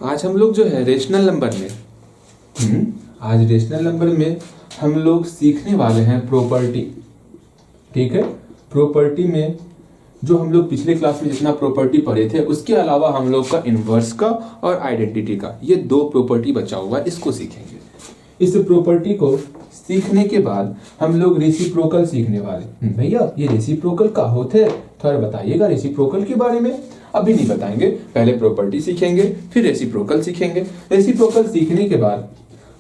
आज हम लोग जो है रेशनल नंबर में आज रेशनल नंबर में हम लोग सीखने वाले हैं प्रॉपर्टी। ठीक है, प्रॉपर्टी में जो हम लोग पिछले क्लास में जितना प्रॉपर्टी पढ़े थे उसके अलावा हम लोग का इनवर्स का और आइडेंटिटी का ये दो प्रॉपर्टी बचा हुआ है, इसको सीखेंगे। इस प्रॉपर्टी को सीखने के बाद हम लोग रेसिप्रोकल सीखने वाले। भैया ये रेसिप्रोकल का होते हैं, थोड़ा बताइएगा रेसिप्रोकल के बारे में। अभी नहीं बताएंगे, पहले प्रॉपर्टी सीखेंगे फिर रेसिप्रोकल सीखेंगे। रेसिप्रोकल सीखने के बाद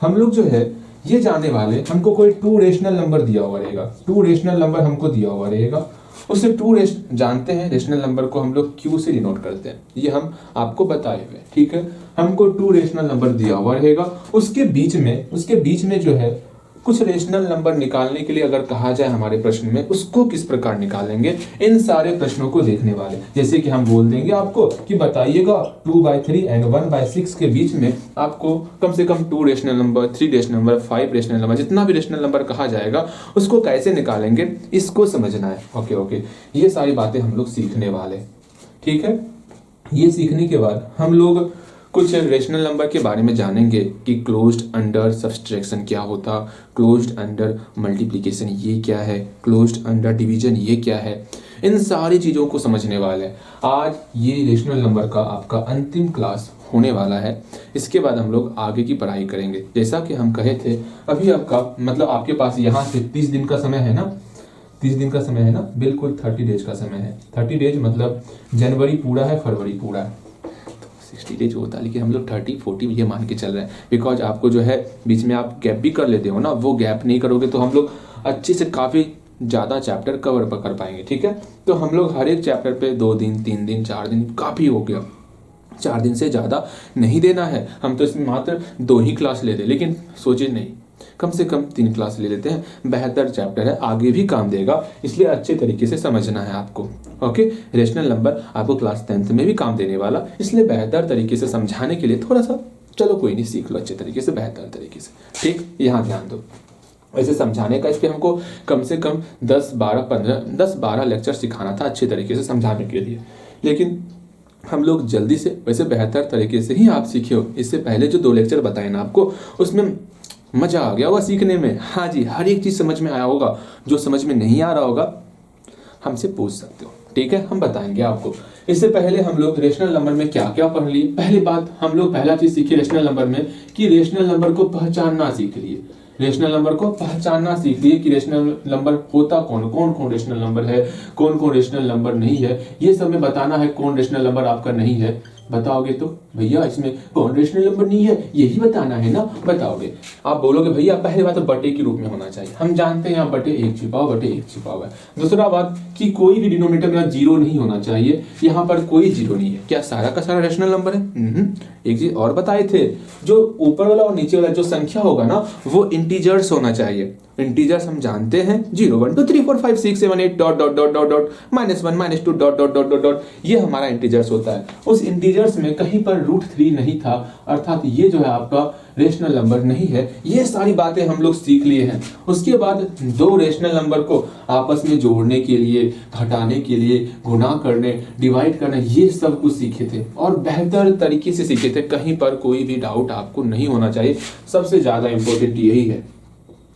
हम लोग जो है ये जानने वाले, हमको कोई टू रेशनल नंबर दिया हुआ रहेगा, टू रेशनल नंबर हमको दिया हुआ रहेगा, उससे जानते हैं रेशनल नंबर को हम लोग क्यू से डिनोट करते हैं, ये हम आपको बताए हुए। ठीक है, हमको टू रेशनल नंबर दिया हुआ रहेगा, उसके बीच में जो है कुछ रेशनल नंबर निकालने के लिए अगर कहा जाए हमारे प्रश्न में, उसको किस प्रकार निकालेंगे, इन सारे प्रश्नों को देखने वाले। जैसे कि हम बोल देंगे आपको कि बताइएगा 2/3 एंड 1/6 के बीच में आपको कम से कम 2 rational number, 3 rational number, 5 rational number, जितना भी रेशनल नंबर कहा जाएगा उसको कैसे निकालेंगे, इसको समझना है। ओके, ये सारी बातें हम लोग सीखने वाले। ठीक है, ये सीखने के बाद हम लोग कुछ रेशनल नंबर के बारे में जानेंगे कि क्लोज्ड अंडर सब्सट्रैक्शन क्या होता, क्लोज्ड अंडर मल्टीप्लिकेशन ये क्या है, क्लोज्ड अंडर डिवीजन ये क्या है, इन सारी चीज़ों को समझने वाले हैं। आज ये रेशनल नंबर का आपका अंतिम क्लास होने वाला है। इसके बाद हम लोग आगे की पढ़ाई करेंगे। जैसा कि हम कहे थे, अभी आपका मतलब आपके पास यहाँ से 30 दिन का समय है ना, 30 दिन का समय है ना, बिल्कुल 30 डेज का समय है। 30 डेज मतलब जनवरी पूरा है, फरवरी पूरा है, 60 डेज होता है, लेकिन हम लोग 30-40 ये मान के चल रहे हैं, बिकॉज आपको जो है बीच में आप गैप भी कर लेते हो ना, वो गैप नहीं करोगे तो हम लोग अच्छे से काफ़ी ज़्यादा चैप्टर कवर कर पाएंगे। ठीक है, तो हम लोग हर एक चैप्टर पे 2 दिन, 3 दिन, 4 दिन काफ़ी हो गया, 4 दिन से ज़्यादा नहीं देना है। हम तो इसमें मात्र 2 ही क्लास लेते, लेकिन सोचे नहीं, कम से कम 3 क्लास ले लेते हैं। बेहतर चैप्टर है, आगे भी काम देगा, इसलिए अच्छे तरीके से समझना है आपको। ओके, रेशनल नंबर आपको क्लास 10th में भी काम देने वाला, इसलिए बेहतर तरीके से समझाने के लिए थोड़ा सा चलो कोई नहीं, सीख लो अच्छे तरीके से, बेहतर तरीके से। ठीक, यहाँ ध्यान दो। वैसे समझाने का इस पर हमको कम से कम 10-12 लेक्चर सिखाना था अच्छे तरीके से समझाने के लिए, लेकिन हम लोग जल्दी से वैसे बेहतर तरीके से ही आप सीखे हो। इससे पहले जो 2 लेक्चर बताए ना आपको, उसमें मजा आ गया होगा सीखने में। हाँ जी, हर एक चीज समझ में आया होगा। जो समझ में नहीं आ रहा होगा हमसे पूछ सकते हो। ठीक है, हम बताएंगे आपको। इससे पहले हम लोग रेशनल नंबर में क्या क्या पढ़ लिए। पहली बात हम लोग पहला चीज सीखे रेशनल नंबर में कि रेशनल नंबर को पहचानना सीख लिए। रेशनल नंबर को पहचानना सीख लिए कि रेशनल नंबर होता कौन कौन रेशनल नंबर है, कौन कौन रेशनल नंबर नहीं है, ये सब में बताना है। कौन रेशनल नंबर आपका नहीं है बताओगे तो भैया इसमें कौन रेशनल नंबर नहीं है, यही बताना है ना, बताओगे। आप बोलोगे भैया पहली बात तो बटे के रूप में होना चाहिए, हम जानते हैं यहाँ बटे 1 छिपा हुआ है। दूसरा बात कि कोई भी डिनोमिनेटर में 0 नहीं होना चाहिए, यहाँ पर कोई 0 नहीं है। क्या सारा का सारा रेशनल नंबर है? एक चीज और बताए थे, जो ऊपर वाला और नीचे वाला जो संख्या होगा ना, वो इंटीजर्स होना चाहिए। इंटीजर्स हम जानते हैं 0 1 2 3 4 5 6 7 8 dot dot dot dot dot -1 -2 dot dot dot dot dot, ये हमारा इंटीजर्स होता है। उस इंटीजर्स में कहीं पर √3 नहीं था, अर्थात ये जो है आपका रेशनल नंबर नहीं है। ये सारी बातें हम लोग सीख लिए हैं। उसके बाद 2 रेशनल नंबर को आपस में जोड़ने के लिए, घटाने के लिए, गुणा करने, डिवाइड करने, ये सब कुछ सीखे थे और बेहतर तरीके से सीखे थे। कहीं पर कोई भी डाउट आपको नहीं होना चाहिए, सबसे ज्यादा इंपॉर्टेंट यही है।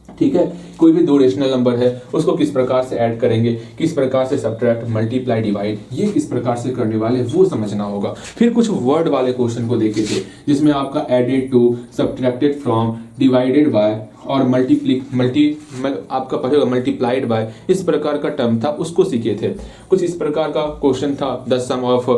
ठीक है, कोई भी 2 रेशनल नंबर है उसको किस प्रकार से ऐड करेंगे, किस प्रकार से सब्ट्रैक्ट, मल्टीप्लाई, डिवाइड, ये किस प्रकार से करने वाले वो समझना होगा। फिर कुछ वर्ड वाले क्वेश्चन को देखे थे, जिसमें आपका added to, subtracted from, divided by और आपका पढ़ेगा मल्टीप्लाइड बाय, इस प्रकार का टर्म था, उसको सीखे थे। कुछ इस प्रकार का क्वेश्चन था, the sum of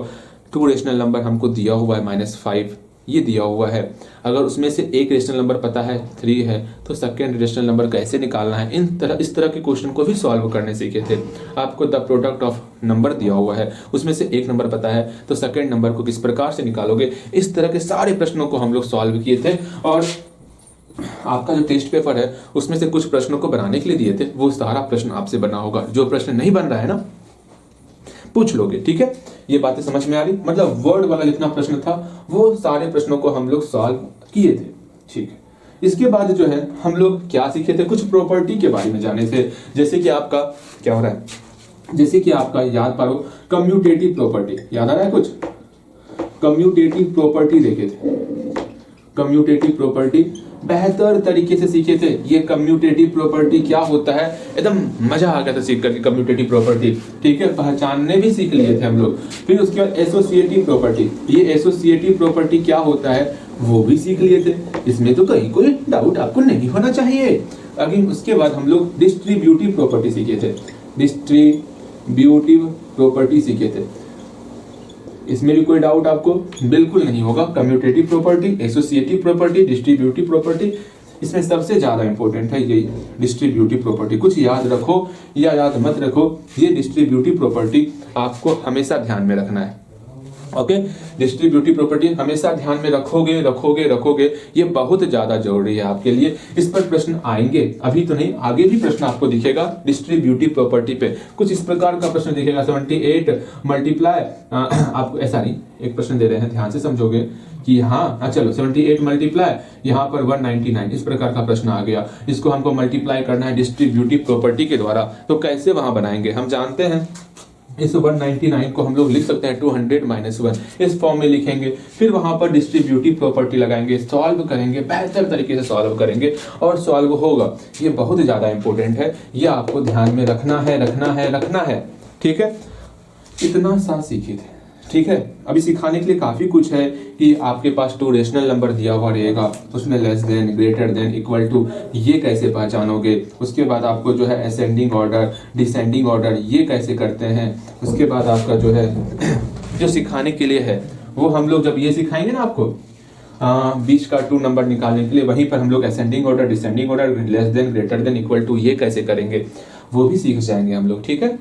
2 rational number हमको दिया हुआ है -5, ये दिया हुआ है। अगर उसमें से एक रेशनल नंबर पता है 3 है, तो सेकेंड रेशनल नंबर कैसे निकालना है, इस तरह के क्वेश्चन को भी सॉल्व करने सीखे थे। आपको द प्रोडक्ट ऑफ नंबर दिया हुआ है, उसमें से एक नंबर पता है, तो सेकेंड नंबर को किस प्रकार से निकालोगे, इस तरह के सारे प्रश्नों को हम लोग सॉल्व किए थे। और आपका जो टेस्ट पेपर है उसमें से कुछ प्रश्नों को बनाने के लिए दिए थे, वो सारा प्रश्न आपसे बना होगा। जो प्रश्न नहीं बन रहा है ना, पूछ लोगे। ठीक है, ये बातें समझ में आ रही। मतलब वर्ड वाला जितना प्रश्न था वो सारे प्रश्नों को हम लोग सॉल्व किए थे। ठीक है, इसके बाद जो है हम लोग क्या सीखे थे, कुछ प्रॉपर्टी के बारे में जाने थे। जैसे कि आपका क्या हो रहा है, जैसे कि आपका याद पारो कम्यूटेटिव प्रॉपर्टी, याद आ रहा है कुछ? कम्यूटेटिव प्रॉपर्टी देखे थे, कम्यूटेटिव प्रॉपर्टी बेहतर तरीके से सीखे थे। ये कम्यूटेटिव प्रॉपर्टी क्या होता है, एकदम मजा आ गया था सीख करके कम्यूटेटिव प्रॉपर्टी, ठीक है, पहचानने भी सीख लिए थे हम लोग। फिर उसके बाद एसोसिएटिव प्रॉपर्टी, ये एसोसिएटिव प्रॉपर्टी क्या होता है वो भी सीख लिए थे, इसमें तो कहीं कोई डाउट आपको नहीं होना चाहिए। अगेन उसके बाद हम लोग डिस्ट्रीब्यूटिव प्रॉपर्टी सीखे थे, डिस्ट्रीब्यूटिव प्रॉपर्टी सीखे थे, इसमें भी कोई डाउट आपको बिल्कुल नहीं होगा। Commutative property, associative property, distributive property, इसमें सबसे ज्यादा इंपॉर्टेंट है ये डिस्ट्रीब्यूटिव प्रॉपर्टी। कुछ याद रखो या याद मत रखो, ये डिस्ट्रीब्यूटिव प्रॉपर्टी आपको हमेशा ध्यान में रखना है। ओके, डिस्ट्रीब्यूटिव प्रॉपर्टी हमेशा ध्यान में रखोगे रखोगे रखोगे, ये बहुत ज्यादा जरूरी है आपके लिए। इस पर प्रश्न आएंगे, अभी तो नहीं, आगे भी प्रश्न आपको दिखेगा डिस्ट्रीब्यूटिव प्रॉपर्टी पे। कुछ इस प्रकार का प्रश्न दिखेगा, 78 मल्टीप्लाई, आपको ऐसा नहीं, एक प्रश्न दे रहे हैं, ध्यान से समझोगे कि हाँ चलो 78 मल्टीप्लाई यहाँ पर 199, इस प्रकार का प्रश्न आ गया, इसको हमको मल्टीप्लाई करना है डिस्ट्रीब्यूटिव प्रॉपर्टी के द्वारा, तो कैसे वहां बनाएंगे हम जानते हैं। इस 199 को हम लोग लिख सकते हैं 200 - 1, इस फॉर्म में लिखेंगे, फिर वहां पर डिस्ट्रीब्यूटिव प्रॉपर्टी लगाएंगे, सॉल्व करेंगे, बेहतर तरीके से सॉल्व करेंगे और सॉल्व होगा। ये बहुत ज्यादा इंपॉर्टेंट है, ये आपको ध्यान में रखना है रखना है रखना है, ठीक है। इतना सा सीखे थे, ठीक है। अभी सिखाने के लिए काफी कुछ है कि आपके पास 2 रेशनल नंबर दिया हुआ रहेगा, उसमें less than, greater than, equal to, ये कैसे पहचानोगे। उसके बाद आपको जो है असेंडिंग ऑर्डर, डिसेंडिंग ऑर्डर, ये कैसे करते हैं। उसके बाद आपका जो है जो सिखाने के लिए है वो हम लोग जब ये सिखाएंगे ना आपको बीच का 2 नंबर निकालने के लिए, वहीं पर हम लोग ascending order, descending order, less than, greater than, equal to, ये कैसे करेंगे वो भी सीख जाएंगे हम लोग, ठीक है।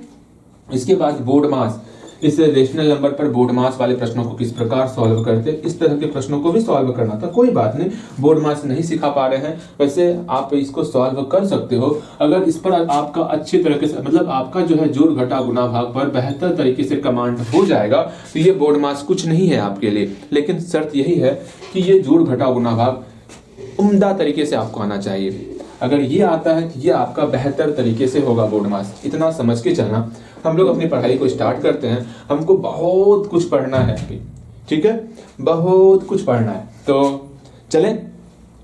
इसके बाद बोर्ड मास, इस रेशनल नंबर पर बोर्ड मास वाले प्रश्नों को किस प्रकार सॉल्व करते, इस तरह के प्रश्नों को भी सॉल्व करना था। कोई बात नहीं, बोर्ड मास नहीं सिखा पा रहे हैं, वैसे आप इसको सॉल्व कर सकते हो अगर इस पर आपका अच्छी तरीके से, मतलब आपका जो है जोड़ घटा गुना भाग पर बेहतर तरीके से कमांड हो जाएगा, तो ये बोर्ड मास कुछ नहीं है आपके लिए। लेकिन शर्त यही है कि ये जोड़ घटा गुना भाग उम्दा तरीके से आपको आना चाहिए। अगर ये आता है तो ये आपका बेहतर तरीके से होगा बोर्ड मास, इतना समझ के चलना। हम लोग अपनी पढ़ाई को स्टार्ट करते हैं, हमको बहुत कुछ पढ़ना है अभी, ठीक है, बहुत कुछ पढ़ना है, तो चलें,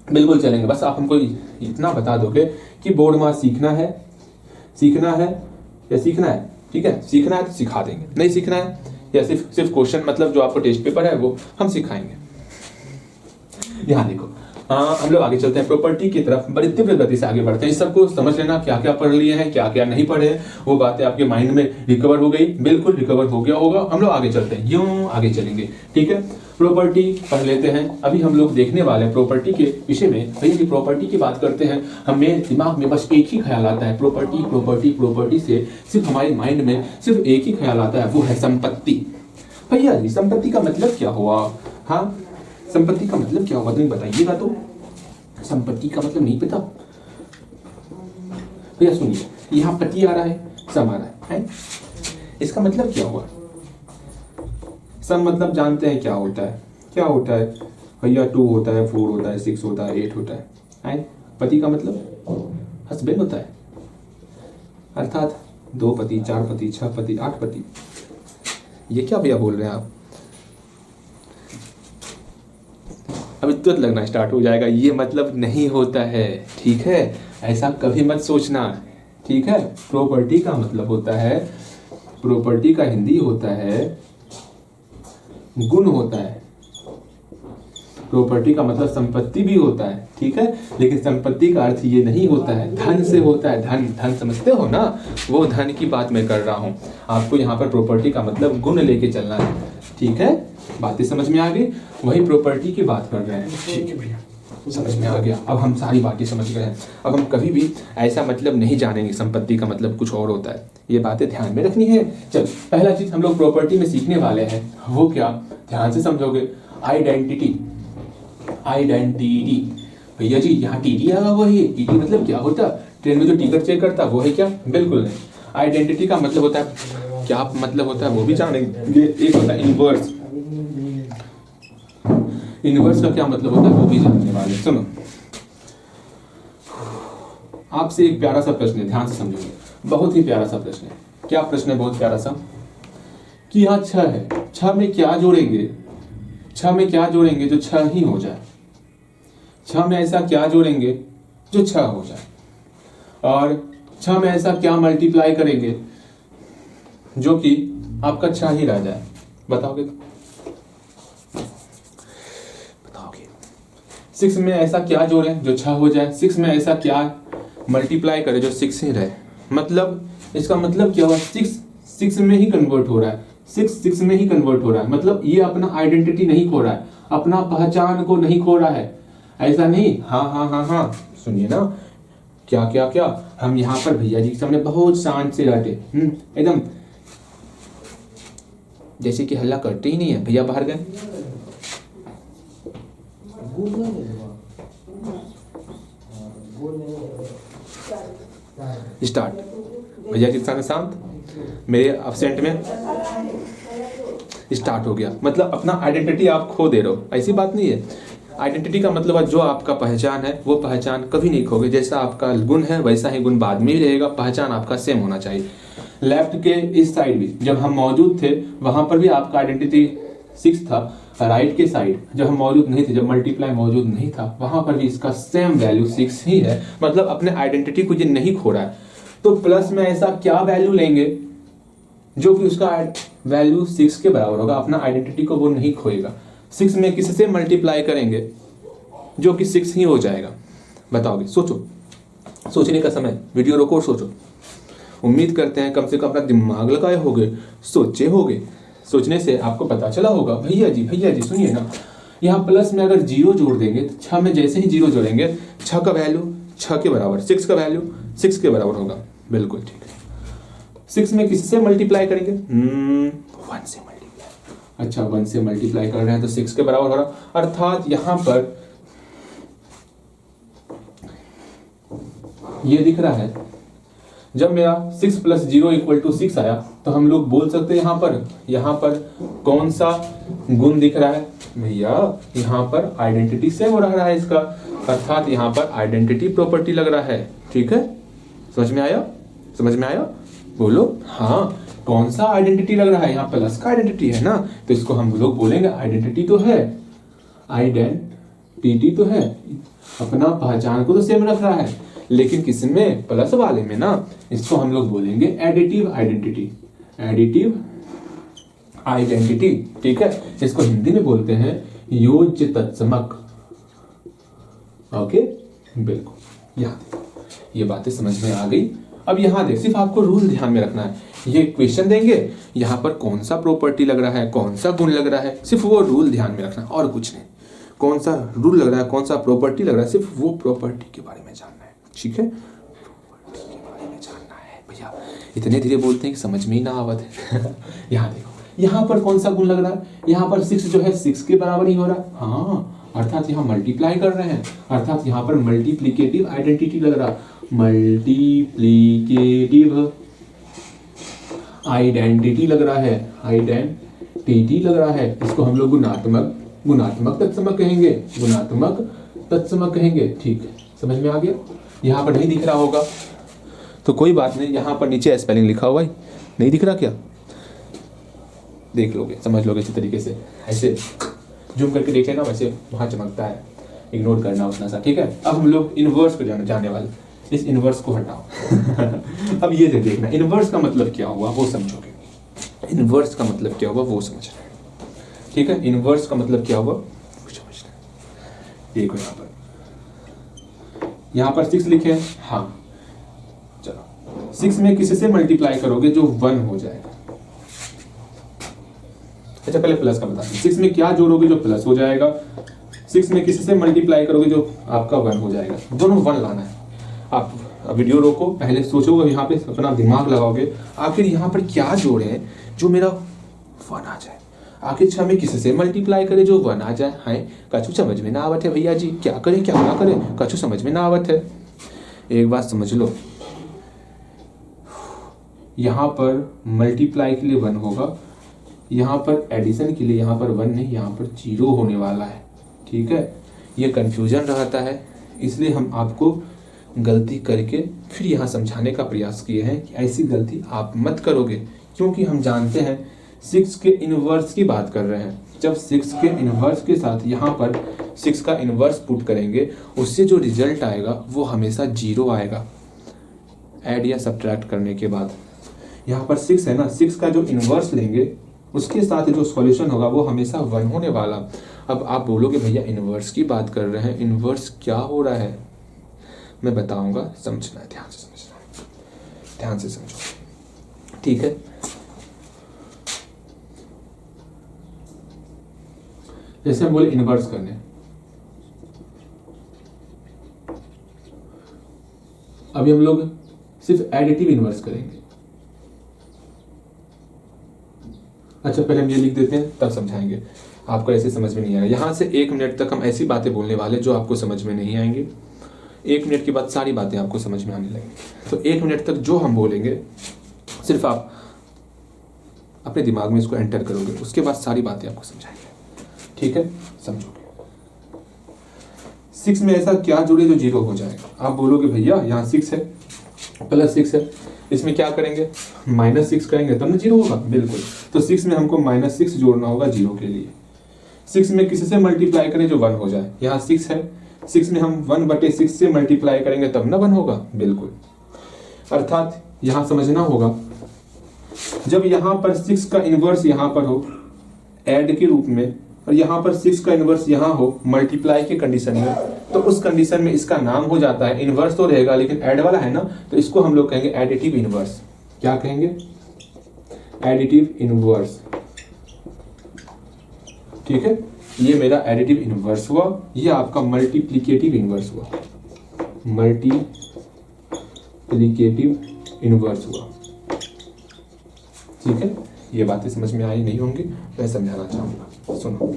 बिल्कुल चलेंगे। बस आप हमको इतना बता दोगे कि बोर्ड मास सीखना है या सीखना है, ठीक है। सीखना है तो सिखा देंगे, नहीं सीखना है या सिर्फ क्वेश्चन, मतलब जो आपको टेस्ट पेपर है वो हम सिखाएंगे। ध्यान देखो, हम लोग आगे चलते हैं प्रॉपर्टी की तरफ, बड़ी तीव्र गति से आगे बढ़ते हैं। इस सबको समझ लेना, क्या क्या पढ़ लिए हैं, क्या क्या नहीं पढ़े हैं, वो बातें आपके माइंड में रिकवर हो गई, बिल्कुल रिकवर हो गया होगा। हम लोग आगे चलते हैं, यूं आगे चलेंगे, ठीक है। प्रॉपर्टी पढ़ लेते हैं। अभी हम लोग देखने वाले हैं प्रॉपर्टी के विषय में। भैया की प्रॉपर्टी की बात करते हैं, हमें दिमाग में बस एक ही ख्याल आता है, प्रॉपर्टी प्रॉपर्टी प्रॉपर्टी से सिर्फ हमारे माइंड में सिर्फ एक ही ख्याल आता है, वो है संपत्ति। भैया जी संपत्ति का मतलब क्या हुआ, हाँ संपत्ति का मतलब क्या हुआ, तुम बताइएगा। तो संपत्ति का मतलब नहीं पता भैया, सुनिए, यहाँ पति आ रहा है, सम आ रहा है, इसका मतलब क्या हुआ। सम मतलब जानते हैं क्या होता है, क्या होता है भैया, 2 होता है, 4 होता है, 6 होता है, 8 होता है। पति का मतलब हस्बैंड होता है, अर्थात 2 पति, 4 पति, 6 पति, 8 पति। ये क्या भैया बोल रहे हैं आप, अभी तुरंत लगना स्टार्ट हो जाएगा, ये मतलब नहीं होता है, ठीक है, ऐसा कभी मत सोचना, ठीक है। प्रॉपर्टी का मतलब होता है, प्रॉपर्टी का हिंदी होता है गुण होता है। प्रॉपर्टी का मतलब संपत्ति भी होता है, ठीक है, लेकिन संपत्ति का अर्थ ये नहीं होता है धन से होता है। धन, धन समझते हो ना, वो धन की बात मैं कर रहा हूं। आपको यहाँ पर प्रॉपर्टी का मतलब गुण लेके चलना है, ठीक है। बातें समझ में आ गई, वही प्रॉपर्टी की बात कर रहे हैं, ठीक है भैया, समझ में आ गया। अब हम सारी बातें समझ गए हैं, अब हम कभी भी ऐसा मतलब नहीं जानेंगे संपत्ति का मतलब कुछ और होता है, ये बातें ध्यान में रखनी है। चल, पहला चीज हम लोग प्रॉपर्टी में सीखने वाले हैं, वो क्या, ध्यान से समझोगे, आइडेंटिटी। आइडेंटिटी भैया जी यहाँ टीटी आया हुआ है, टीटी मतलब क्या होता है, ट्रेन में जो टिकट चेक करता है वो है क्या, बिल्कुल नहीं। आइडेंटिटी का मतलब होता है, क्या मतलब होता है वो भी जानेंगे। एक होता है इनवर्स, इनवर्स का क्या मतलब होता है वो भी जानने वाले। सुनो, आपसे एक प्यारा सा प्रश्न है, ध्यान से समझोगे, बहुत ही प्यारा सा प्रश्न है। क्या प्रश्न है, बहुत प्यारा सा, कि यहाँ 6 है, 6 में क्या जोड़ेंगे, 6 में क्या जोड़ेंगे जो 6 ही हो जाए, 6 में ऐसा क्या जोड़ेंगे जो 6 हो जाए, और 6 में ऐसा क्या मल्टीप्लाई करेंगे जो कि आपका 6 ही रह जाए। बताओगे? 6 में ऐसा क्या जोड़ें जो 6 हो जाए, 6 में ऐसा क्या मल्टीप्लाई करे जो 6 ही रहे। मतलब इसका मतलब क्या हुआ, 6 में ही कन्वर्ट हो रहा है, 6 में ही कन्वर्ट हो रहा है। मतलब ये अपना आइडेंटिटी नहीं खो रहा है, अपना पहचान को नहीं खो रहा है। ऐसा नहीं हाँ, सुनिए ना, क्या क्या क्या हम यहाँ पर भैया जी के सामने बहुत शांत से रहते, एकदम जैसे कि हल्ला करते ही नहीं है। भैया बाहर गए, स्टार्ट। भैया जी के सामने शांत, मेरे एब्सेंट में स्टार्ट हो गया। मतलब अपना आइडेंटिटी आप खो दे रहे हो, ऐसी बात नहीं है। आइडेंटिटी का मतलब है जो आपका पहचान है वो पहचान कभी नहीं खोगे। जैसा आपका गुण है वैसा ही गुण बाद में भी रहेगा, पहचान आपका सेम होना चाहिए। लेफ्ट के इस साइड भी जब हम मौजूद थे वहां पर भी आपका आइडेंटिटी 6 था, राइट के साइड जब हम मौजूद नहीं थे, जब मल्टीप्लाई मौजूद नहीं था, वहां पर भी इसका सेम वैल्यू 6 ही है। मतलब अपने आइडेंटिटी को ये नहीं खो रहा है। तो प्लस में ऐसा क्या वैल्यू लेंगे जो कि उसका वैल्यू 6 के बराबर होगा, अपना आइडेंटिटी को वो नहीं खोएगा। 6 में किससे मल्टीप्लाई करेंगे जो कि 6 ही हो जाएगा। बताओगे? सोचो, सोचने का समय, वीडियो रोको और सोचो। उम्मीद करते हैं कम से कम अपना दिमाग लगाए होगे, सोचे होगे। सोचने से आपको पता चला होगा। भैया जी सुनिए ना, यहाँ प्लस में अगर 0 जोड़ देंगे तो 6 में जैसे ही 0 जोड़ेंगे 6 का वैल्यू 6 के बराबर, 6 का वैल्यू 6 के बराबर होगा। बिल्कुल ठीक है। 6 में किससे मल्टीप्लाई करेंगे? 1 से मल्टीप्लाई। अच्छा, 1 से मल्टीप्लाई कर रहे हैं तो 6 के बराबर हो रहा। अर्थात यहां पर ये दिख रहा है, जब मेरा 6 + 0 = 6 आया तो हम लोग बोल सकते हैं यहाँ पर कौन सा गुण दिख रहा है भैया? यहाँ पर आइडेंटिटी सेम हो रहा है इसका, अर्थात यहाँ पर आइडेंटिटी प्रॉपर्टी लग रहा है। ठीक है, समझ में आया? बोलो हाँ, कौन सा आइडेंटिटी लग रहा है? यहाँ प्लस का आइडेंटिटी है ना, तो इसको हम लोग बोलेंगे आइडेंटिटी तो है, आइडेंटिटी तो है, अपना पहचान को तो सेम रख रहा है। लेकिन किसमें? प्लस वाले में ना। इसको हम लोग बोलेंगे एडिटिव आइडेंटिटी, एडिटिव आइडेंटिटी। ठीक है, इसको हिंदी में बोलते हैं योज्य तत्समक। ओके, बिल्कुल। यहाँ ये बातें समझ में आ गई। अब यहाँ देख, सिर्फ आपको रूल ध्यान में रखना है। ये क्वेश्चन देंगे, यहाँ पर कौन सा प्रॉपर्टी लग रहा है, कौन सा गुण लग रहा है, सिर्फ वो रूल ध्यान में रखना, और कुछ नहीं। कौन सा रूल लग रहा है, कौन सा प्रॉपर्टी लग रहा है, सिर्फ वो प्रॉपर्टी के बारे में जानना है। ठीक है, प्रॉपर्टी के बारे में जानना है। भैया इतने धीरे बोलते हैं कि समझ में ही ना आवत है। यहाँ देखो, यहाँ पर कौन सा गुण लग रहा है? यहाँ पर 6 जो है 6 के बराबर ही हो रहा है। हाँ, अर्थात यहाँ मल्टीप्लाई कर रहे हैं, अर्थात यहाँ पर मल्टीप्लिकेटिव आइडेंटिटी लग रहा, मल्टीप्लिकेटिव आइडेंटिटी लग रहा है, आइडेंटिटी लग रहा है। इसको हम लोग गुणात्मक तत्समक कहेंगे, गुणात्मक तत्समक कहेंगे। ठीक है, समझ में आ गया? यहाँ पर नहीं दिख रहा होगा तो कोई बात नहीं, यहाँ पर नीचे स्पेलिंग लिखा हुआ है, नहीं दिख रहा क्या? देख लोगे, समझ लोगे इसी तरीके से, ऐसे जूम करके देख लेना, वैसे वहाँ चमकता है, इग्नोर करना उतना सा। ठीक है, अब हम लोग इनवर्स को जाने वाले, इस इनवर्स को हटाओ। अब ये देखना, इनवर्स का मतलब क्या हुआ वो समझोगे, इनवर्स का मतलब क्या हुआ वो समझना है। ठीक है, इनवर्स का मतलब क्या हुआ वो समझना है। देखो यहाँ पर 6 लिखे, हाँ चलो 6 में किससे मल्टीप्लाई करोगे जो 1 हो जाएगा? अच्छा, पहले प्लस का बताते हैं। 6 में क्या जोड़ोगे जो प्लस हो जाएगा? 6 में किससे मल्टीप्लाई करोगे जो आपका 1 हो जाएगा? दोनों 1 लाना है। आप वीडियो रोको, पहले सोचो, यहाँ पे अपना दिमाग लगाओगे, आखिर यहाँ पर क्या जोड़े जो मेरा 1 आ जाए? आखिर 6 में किससे मल्टीप्लाई करे जो 1 आ जाए? हाय, कछु समझ में ना आवत है भैया जी, क्या करें क्या ना करें, कछु समझ में ना आवत है। एक बात समझ लो, यहाँ पर मल्टीप्लाई के लिए 1 होगा, यहाँ पर एडिशन के लिए यहाँ पर 1 नहीं, यहाँ पर 0 होने वाला है। ठीक है, ये कंफ्यूजन रहता है, इसलिए हम आपको गलती करके फिर यहाँ समझाने का प्रयास किए हैं कि ऐसी गलती आप मत करोगे, क्योंकि हम जानते हैं 6 के इनवर्स की बात कर रहे हैं। जब 6 के इनवर्स के साथ यहाँ पर 6 का इनवर्स पुट करेंगे, उससे जो रिजल्ट आएगा वो हमेशा 0 आएगा ऐड या सब्ट्रैक्ट करने के बाद। यहाँ पर 6 है ना, 6 का जो इनवर्स लेंगे उसके साथ जो सॉल्यूशन होगा वो हमेशा 1 होने वाला। अब आप बोलोगे भैया इनवर्स की बात कर रहे हैं, इनवर्स क्या हो रहा है? मैं बताऊंगा, समझना है, ध्यान से समझना है, ध्यान से समझो, ठीक है। जैसे हम बोले इनवर्स करने, अभी हम लोग सिर्फ एडिटिव इनवर्स करेंगे। अच्छा, पहले हम ये लिख देते हैं तब समझाएंगे, आपको ऐसे समझ में नहीं आएगा। यहां से 1 मिनट तक हम ऐसी बातें बोलने वाले जो आपको समझ में नहीं आएंगी। 1 मिनट के बाद सारी बातें आपको समझ में आने लगेंगी। तो 1 मिनट तक जो हम बोलेंगे सिर्फ आप अपने दिमाग में इसको एंटर करोगे, उसके बाद सारी बातें आपको समझाएंगे, ठीक है, समझोगे। 6 में ऐसा क्या जुड़े जो 0 हो जाएगा? आप बोलोगे भैया यहाँ 6 है प्लस 6 है, इसमें क्या करेंगे? -6 करेंगे तब ना 0 होगा। बिल्कुल, तो 6 में हमको -6 जोड़ना होगा 0 के लिए। 6 में किसी से मल्टीप्लाई करें जो 1 हो जाए। यहाँ 6 है, 6 में हम 1/6 से मल्टीप्लाई करेंगे तब ना 1 होगा। बिल्कुल, अर्थात यहाँ समझना होगा, जब यहाँ पर 6 का इनवर्स यहाँ पर हो ऐड के रूप में, और यहाँ पर 6 का इनवर्स यहाँ हो मल्टीप्लाई के कंडीशन में, तो उस कंडीशन में इसका नाम हो जाता है, इनवर्स तो रहेगा लेकिन ऐड वाला है ना, तो इसको हम लोग कहेंगे एडिटिव इनवर्स। क्या कहेंगे? एडिटिव इनवर्स, ठीक है। ये मेरा एडिटिव इनवर्स हुआ, ये आपका मल्टीप्लिकेटिव इनवर्स हुआ, मल्टीप्लिकेटिव इनवर्स हुआ, ठीक है। ये बातें समझ में आई नहीं होंगी, मैं समझाना चाहूंगा, सुनो।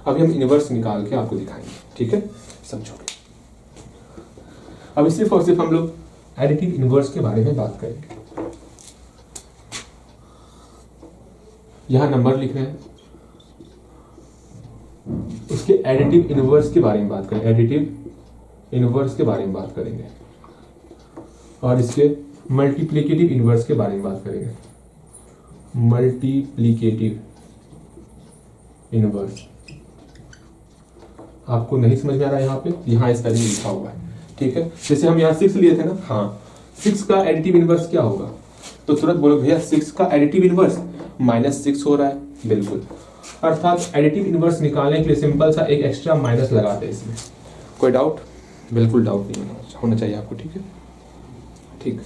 अभी हम इनवर्स निकाल के आपको दिखाएंगे, ठीक है, समझोगे। अभी सिर्फ और सिर्फ हम लोग एडिटिव इनवर्स के बारे में बात करेंगे। यहां नंबर लिख रहे हैं, उसके एडिटिव इनवर्स के बारे में बात करेंगे, एडिटिव इनवर्स के बारे में बात करेंगे, और इसके मल्टीप्लिकेटिव इनवर्स के बारे में बात करेंगे। मल्टीप्लिकेटिव इनवर्स आपको नहीं समझ में आ रहा है? यहाँ पे यहाँ स्पेलिंग लिखा हुआ है, ठीक है। जैसे हम यहाँ 6 लिए थे ना, हाँ, 6 का एडिटिव इनवर्स क्या होगा? तो तुरंत बोलो भैया 6 का एडिटिव इनवर्स -6 हो रहा है। बिल्कुल, अर्थात एडिटिव इनवर्स निकालने के लिए सिंपल सा एक एक्स्ट्रा माइनस लगाते हैं इसमें। कोई डाउट? बिल्कुल डाउट नहीं होना चाहिए आपको, ठीक है, ठीक।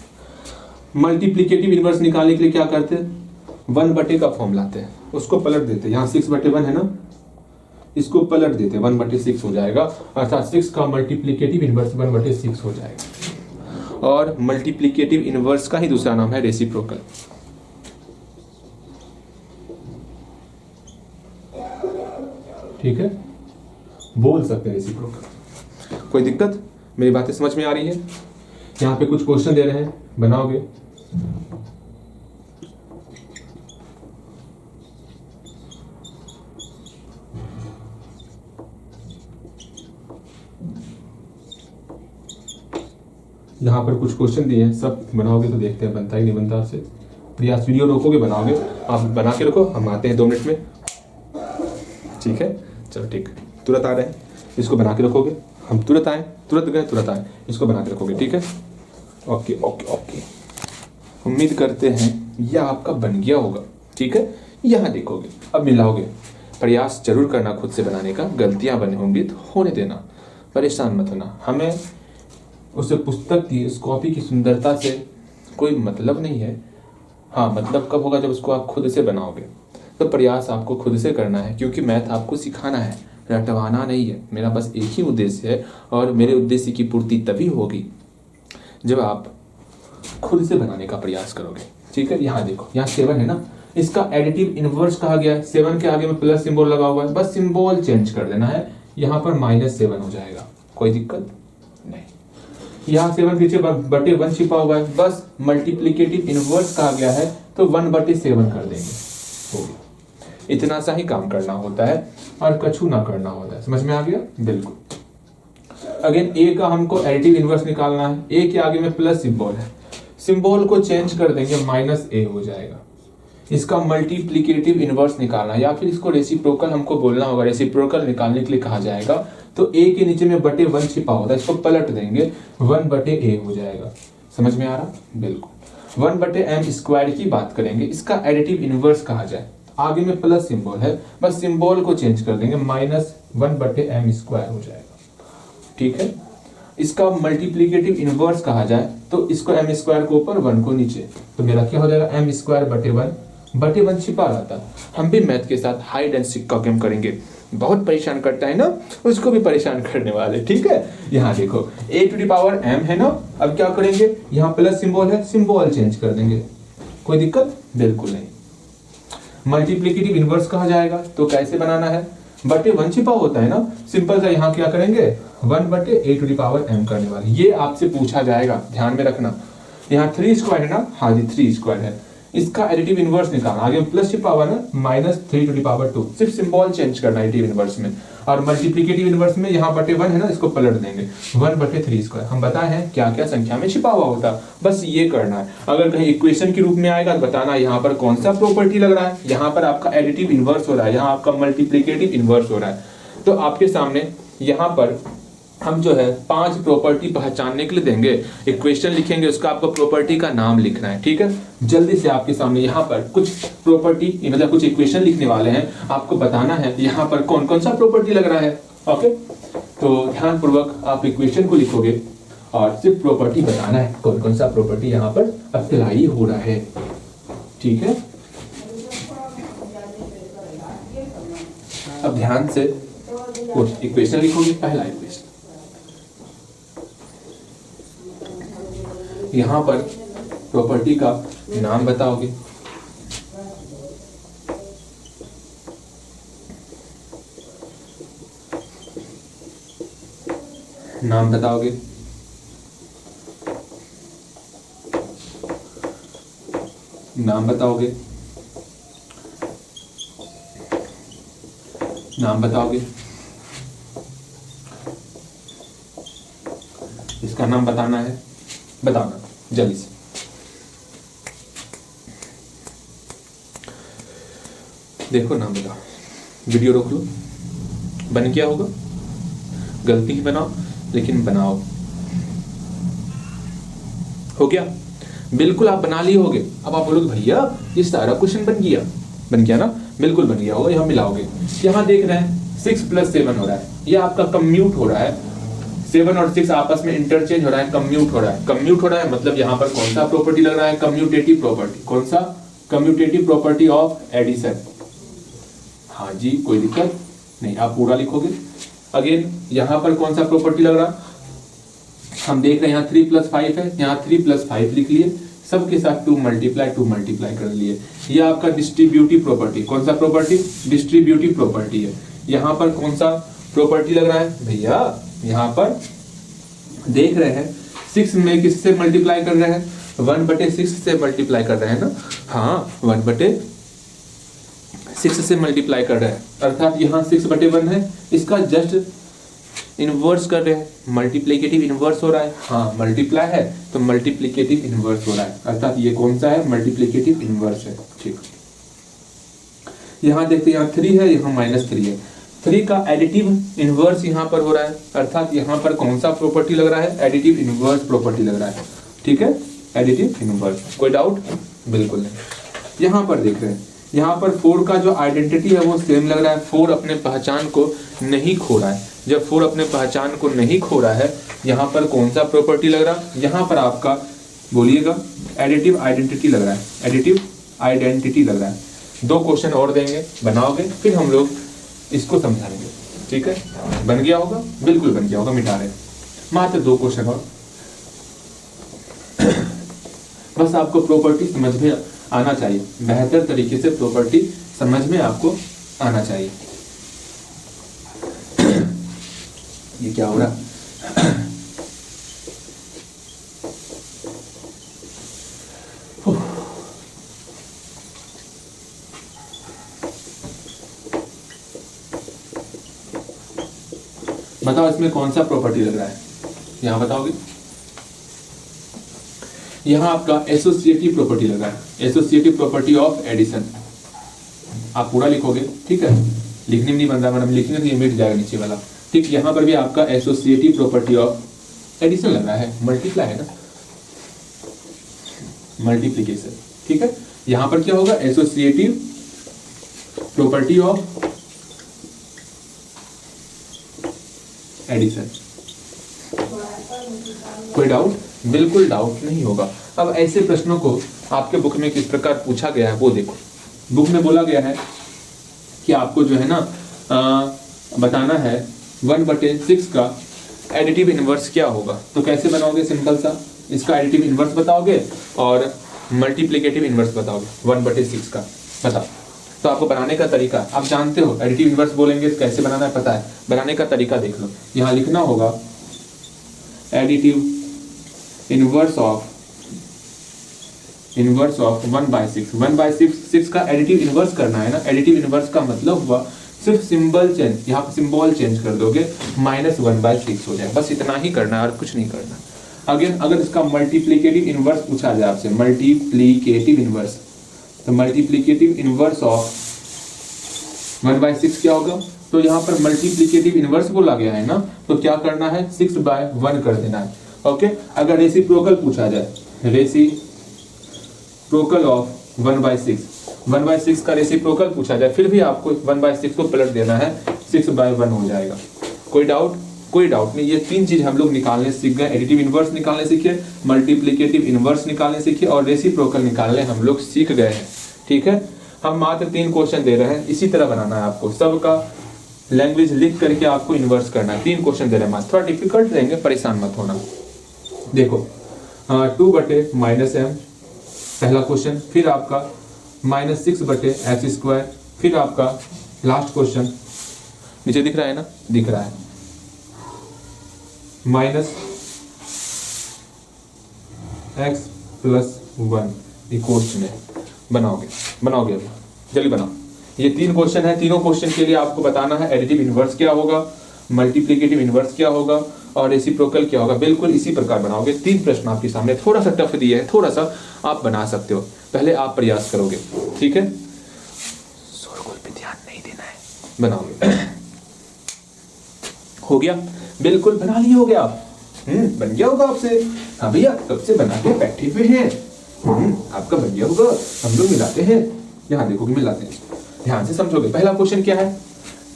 मल्टीप्लिकेटिव इनवर्स निकालने के लिए क्या करते हैं? 1/, का फॉर्म लाते हैं, उसको पलट देते हैं। यहाँ 6/1 है ना, इसको पलट देते हैं, 1/6 हो जाएगा, अर्थात 6 का मल्टीप्लिकेटिव इनवर्स 1/6 हो जाएगा। और मल्टीप्लिकेटिव इनवर्स का ही दूसरा नाम है रेसिप्रोकल। ठीक है, बोल सकते हैं रेसिप्रोकल। कोई दिक्कत? मेरी बातें समझ में आ रही है? यहाँ पे कुछ क्वेश्चन दे रहे हैं, बनाओगे। यहाँ पर कुछ क्वेश्चन दिए हैं, सब बनाओगे तो देखते हैं बनता ही नहीं बनता आपसे। प्रयास, वीडियो रोकोगे, बनाओगे, आप बना के रखो, हम आते हैं 2 मिनट में, ठीक है। चलो ठीक, तुरंत आ रहे हैं, इसको बना के रखोगे, हम तुरंत आए, तुरंत गए, तुरंत आए, इसको बना के रखोगे, ठीक है। ओके ओके ओके, उम्मीद करते हैं यह आपका बन गया होगा, ठीक है। यहाँ देखोगे, अब मिलाओगे, प्रयास जरूर करना खुद से बनाने का, गलतियां बने होंगी तो होने देना, परेशान मत होना। हमें उस पुस्तक की, उस कॉपी की सुंदरता से कोई मतलब नहीं है। हाँ, मतलब कब होगा? जब उसको आप खुद से बनाओगे। तो प्रयास आपको खुद से करना है, क्योंकि मैथ आपको सिखाना है, रटवाना नहीं है। मेरा बस एक ही उद्देश्य है, और मेरे उद्देश्य की पूर्ति तभी होगी जब आप खुद से बनाने का प्रयास करोगे, ठीक है। यहाँ देखो, यहाँ 7 है ना, इसका एडिटिव इनवर्स कहा गया है। 7 के आगे में प्लस सिंबल लगा हुआ है, बस सिंबल चेंज कर देना है, यहाँ पर -7 हो जाएगा, कोई दिक्कत नहीं। यहाँ 7 पीछे /1 छिपा हुआ है, बस मल्टीप्लिकेटिव इनवर्स कहा गया है तो 1/7 कर देंगे, हो गया। इतना सा ही काम करना होता है, और कछु ना करना होता है। समझ में आ गया? बिल्कुल। अगेन ए का हमको एडिटिव इनवर्स निकालना है। ए के आगे में प्लस सिंबल है, सिंबल को चेंज कर देंगे, -a हो जाएगा। इसका मल्टीप्लिकेटिव इनवर्स निकालना, या फिर इसको रेसिप्रोकल हमको बोलना होगा, रेसिप्रोकल निकालने के लिए कहा जाएगा। तो a के नीचे में बटे 1 छिपा होता है, इसको पलट देंगे 1 बटे a हो जाएगा। समझ में आ रहा? बिल्कुल। 1 बटे m स्क्वायर की बात करेंगे, इसका एडिटिव इनवर्स कहा जाए, आगे में प्लस सिंबल है, बस सिंबल को चेंज कर देंगे, -1 बटे m स्क्वायर हो जाएगा। ठीक है। इसका मल्टीप्लिकेटिव इनवर्स कहा जाए तो इसको m स्क्वायर को ऊपर 1 को नीचे, तो मेरा क्या हो जाएगा m स्क्वायर बटे 1 छिपा रहता है। हम भी मैथ के साथ हाइड एंड सीक का गेम करेंगे, बहुत परेशान करता है ना, उसको भी परेशान करने वाले। ठीक है। यहाँ देखो a to the power m है ना, अब क्या करेंगे, यहाँ प्लस सिंबल है, सिंबल चेंज कर देंगे, कोई दिक्कत बिल्कुल नहीं। मल्टीप्लिकेटिव इनवर्स कहा जाएगा तो कैसे बनाना है, बटे 1 छिपा होता है ना, सिंपल सा यहाँ क्या करेंगे 1 बटे a to the power m करने वाले, ये आपसे पूछा जाएगा, ध्यान में रखना। यहाँ 3 स्क्वायर है ना, हाँ जी 3 स्क्वायर है, इसका एडिटिव इनवर्स निकालना, आगे प्लस छिपा हुआ ना, -3 टू द पावर 2, सिर्फ सिंबल चेंज करना एडिटिव इनवर्स में। और मल्टीप्लिकेटिव इनवर्स में यहाँ बटे 1 है ना, इसको पलट देंगे 1 बटे 3 स्क्वायर। हम बताए हैं क्या क्या संख्या में छिपा हुआ होता, बस ये करना है। अगर कहीं इक्वेशन के रूप में आएगा तो बताना यहाँ पर कौन सा प्रॉपर्टी लग रहा है, यहाँ पर आपका एडिटिव इनवर्स हो रहा है, यहाँ आपका मल्टीप्लिकेटिव इनवर्स हो रहा है। तो आपके सामने यहाँ पर हम जो है 5 प्रॉपर्टी पहचानने के लिए देंगे, इक्वेशन लिखेंगे, उसका आपको प्रॉपर्टी का नाम लिखना है। ठीक है। जल्दी से आपके सामने यहाँ पर कुछ प्रॉपर्टी मतलब कुछ इक्वेशन लिखने वाले हैं, आपको बताना है यहाँ पर कौन कौन सा प्रॉपर्टी लग रहा है। ओके, तो ध्यानपूर्वक आप इक्वेशन को लिखोगे और सिर्फ प्रॉपर्टी बताना है, कौन कौन सा प्रॉपर्टी यहाँ पर अप्लाई हो रहा है। ठीक है। अब ध्यान से कुछ इक्वेशन लिखोगे। पहला इक्वेशन, यहाँ पर प्रॉपर्टी का नाम बताओगे, नाम बताओगे, नाम बताओगे, नाम बताओगे, इसका नाम बताना है, बताना जल्दी से। देखो नाम बताओ, वीडियो रोक लो, बन क्या होगा, गलती ही बनाओ लेकिन बनाओ। हो गया, बिल्कुल आप बना लिए होगे। अब आप बोलोगे भैया ये सारा क्वेश्चन बन गया ना, बिल्कुल बन गया होगा। यहाँ मिलाओगे, यहाँ देख रहे हैं 6 + 7 हो रहा है, ये आपका कम्यूट हो रहा है, 7 और 6 आपस में इंटरचेंज हो रहा है, कम्यूट हो रहा है। कम्यूट हो रहा है मतलब यहाँ पर कौन सा प्रॉपर्टी लग रहा है, कम्यूटेटिव प्रॉपर्टी। कौन सा, कम्यूटेटिव प्रॉपर्टी ऑफ एडिशन। हाँ जी, कोई दिक्कत नहीं, आप पूरा लिखोगे। अगेन यहाँ पर कौन सा प्रॉपर्टी लग रहा है, हम देख रहे हैं यहाँ 3 + 5 है, यहाँ 3 + 5 लिख लिए, सबके साथ 2 मल्टीप्लाई कर लिए। ये आपका डिस्ट्रीब्यूटिव प्रॉपर्टी, कौन सा प्रॉपर्टी, डिस्ट्रीब्यूटिव प्रॉपर्टी है। यहाँ पर कौन सा प्रॉपर्टी लग रहा है भैया, यहाँ पर देख रहे हैं 6 में किससे मल्टीप्लाई कर रहे हैं, 1/6 से मल्टीप्लाई कर रहे हैं ना, हाँ 1/6 से मल्टीप्लाई कर रहे हैं, अर्थात यहाँ 6/1 है, इसका जस्ट इनवर्स कर रहे हैं, मल्टीप्लिकेटिव इनवर्स हो रहा है। हाँ मल्टीप्लाई है तो मल्टीप्लिकेटिव इनवर्स हो रहा है, अर्थात ये कौन सा है, मल्टीप्लिकेटिव इनवर्स है। ठीक, यहाँ देखते हैं यहाँ 3 है, यहाँ -3 है, 3 का एडिटिव इनवर्स यहाँ पर हो रहा है, अर्थात यहाँ पर कौन सा प्रॉपर्टी लग रहा है, एडिटिव इनवर्स प्रॉपर्टी लग रहा है। ठीक है, एडिटिव इनवर्स, कोई डाउट बिल्कुल नहीं। यहाँ पर देख रहे हैं, यहाँ पर 4 का जो आइडेंटिटी है वो सेम लग रहा है, 4 अपने पहचान को नहीं खो रहा है। जब 4 अपने पहचान को नहीं खो रहा है, यहाँ पर कौन सा प्रॉपर्टी लग रहा है, यहाँ पर आपका बोलिएगा एडिटिव आइडेंटिटी लग रहा है, एडिटिव आइडेंटिटी लग रहा है। 2 क्वेश्चन और देंगे, बनाओगे, फिर हम लोग इसको समझाएंगे। ठीक है, बन गया होगा, बिल्कुल बन गया होगा, मिटा रहे मात्र 2 क्वेश्चन और। बस आपको प्रॉपर्टी समझ में आना चाहिए, बेहतर तरीके से प्रॉपर्टी समझ में आपको आना चाहिए। ये क्या हो रहा, बताओ इसमें कौन सा प्रॉपर्टी लग रहा है, यहां बताओगे। यहाँ आपका एसोसिएटिव प्रॉपर्टी लगा है, एसोसिएटिव प्रॉपर्टी ऑफ एडिशन। आप पूरा लिखोगे, ठीक है, लिखने में नहीं बन रहा, मैडम लिखेंगे तो ये मिट जाएगा नीचे वाला। ठीक, यहाँ पर भी आपका एसोसिएटिव प्रॉपर्टी ऑफ एडिशन लगा है, मल्टीप्लाई है ना, मल्टीप्लीकेशन। ठीक है, यहाँ पर क्या होगा, एसोसिएटिव प्रॉपर्टी ऑफ एडिशन। कोई डाउट? बिल्कुल डाउट नहीं होगा। अब ऐसे प्रश्नों को आपके बुक में किस प्रकार पूछा गया है वो देखो। बुक में बोला गया है कि आपको जो है ना बताना है 1/6 का एडिटिव इनवर्स क्या होगा। तो कैसे बनाओगे, सिंपल सा, इसका एडिटिव इनवर्स बताओगे और मल्टीप्लिकेटिव इनवर्स बताओगे 1/6 का, बताओ। तो आपको बनाने का तरीका आप जानते हो, एडिटिव इनवर्स बोलेंगे तो कैसे बनाना है पता है, बनाने का तरीका देख लो। यहाँ लिखना होगा एडिटिव इनवर्स ऑफ 1/6। 1/6 का एडिटिव इनवर्स करना है ना, एडिटिव इनवर्स का मतलब हुआ सिर्फ सिंबल चेंज, यहाँ पे सिंबल चेंज कर दोगे, -1/6 हो जाए, बस इतना ही करना है और कुछ नहीं करना। अगेन अगर इसका मल्टीप्लिकेटिव इनवर्स पूछा जाए आपसे, मल्टीप्लिकेटिव इनवर्स, तो मल्टीप्लिकेटिव इनवर्स ऑफ 1/6 क्या होगा, तो यहाँ पर मल्टीप्लिकेटिव इनवर्स बोला गया है ना, तो क्या करना है, 6/1 कर देना है। ओके, अगर रेसिप्रोकल पूछा जाए, रेसिप्रोकल ऑफ 1/6 का रेसिप्रोकल पूछा जाए, फिर भी आपको 1/6 को पलट देना है, 6/1 हो जाएगा। कोई डाउट? कोई डाउट नहीं। ये तीन चीज हम लोग निकालने सीख गए, एडिटिव इनवर्स निकालने सीखे, मल्टीप्लिकेटिव इनवर्स निकालने सीखे और रेसिप्रोकल निकालने हम लोग सीख गए हैं। ठीक है, हम मात्र 3 क्वेश्चन दे रहे हैं, इसी तरह बनाना है आपको, सबका लैंग्वेज लिख करके आपको इन्वर्स करना है। 3 क्वेश्चन दे रहे हैं मात्र, थोड़ा डिफिकल्ट रहेंगे, परेशान मत होना। देखो 2/-m पहला क्वेश्चन, फिर आपका -6/x², फिर आपका लास्ट क्वेश्चन, नीचे दिख रहा है ना, दिख रहा है, -x+1 ये क्वेश्चन है। बनाओगे अब जल्दी बनाओ। ये 3 क्वेश्चन है, तीनों क्वेश्चन के लिए आपको बताना है एडिटिव इनवर्स क्या होगा, मल्टीप्लिकेटिव इनवर्स क्या होगा और रेसिप्रोकल क्या होगा। बिल्कुल इसी प्रकार बनाओगे। 3 प्रश्न आपके सामने, थोड़ा सा टफ दिया है, थोड़ा सा आप बना सकते हो, पहले आप प्रयास करोगे। ठीक है, शोरगुल पे ध्यान नहीं देना है, बनाओगे। हो गया, बिल्कुल बना लिए होगे आप, बन गया होगा आपसे। हाँ भैया, कब से बना के बैठे हुए हैं, आपका बन गया होगा। हम लोग मिलाते हैं, यहाँ देखोगे मिलाते हैं, ध्यान से समझोगे। पहला क्वेश्चन क्या है,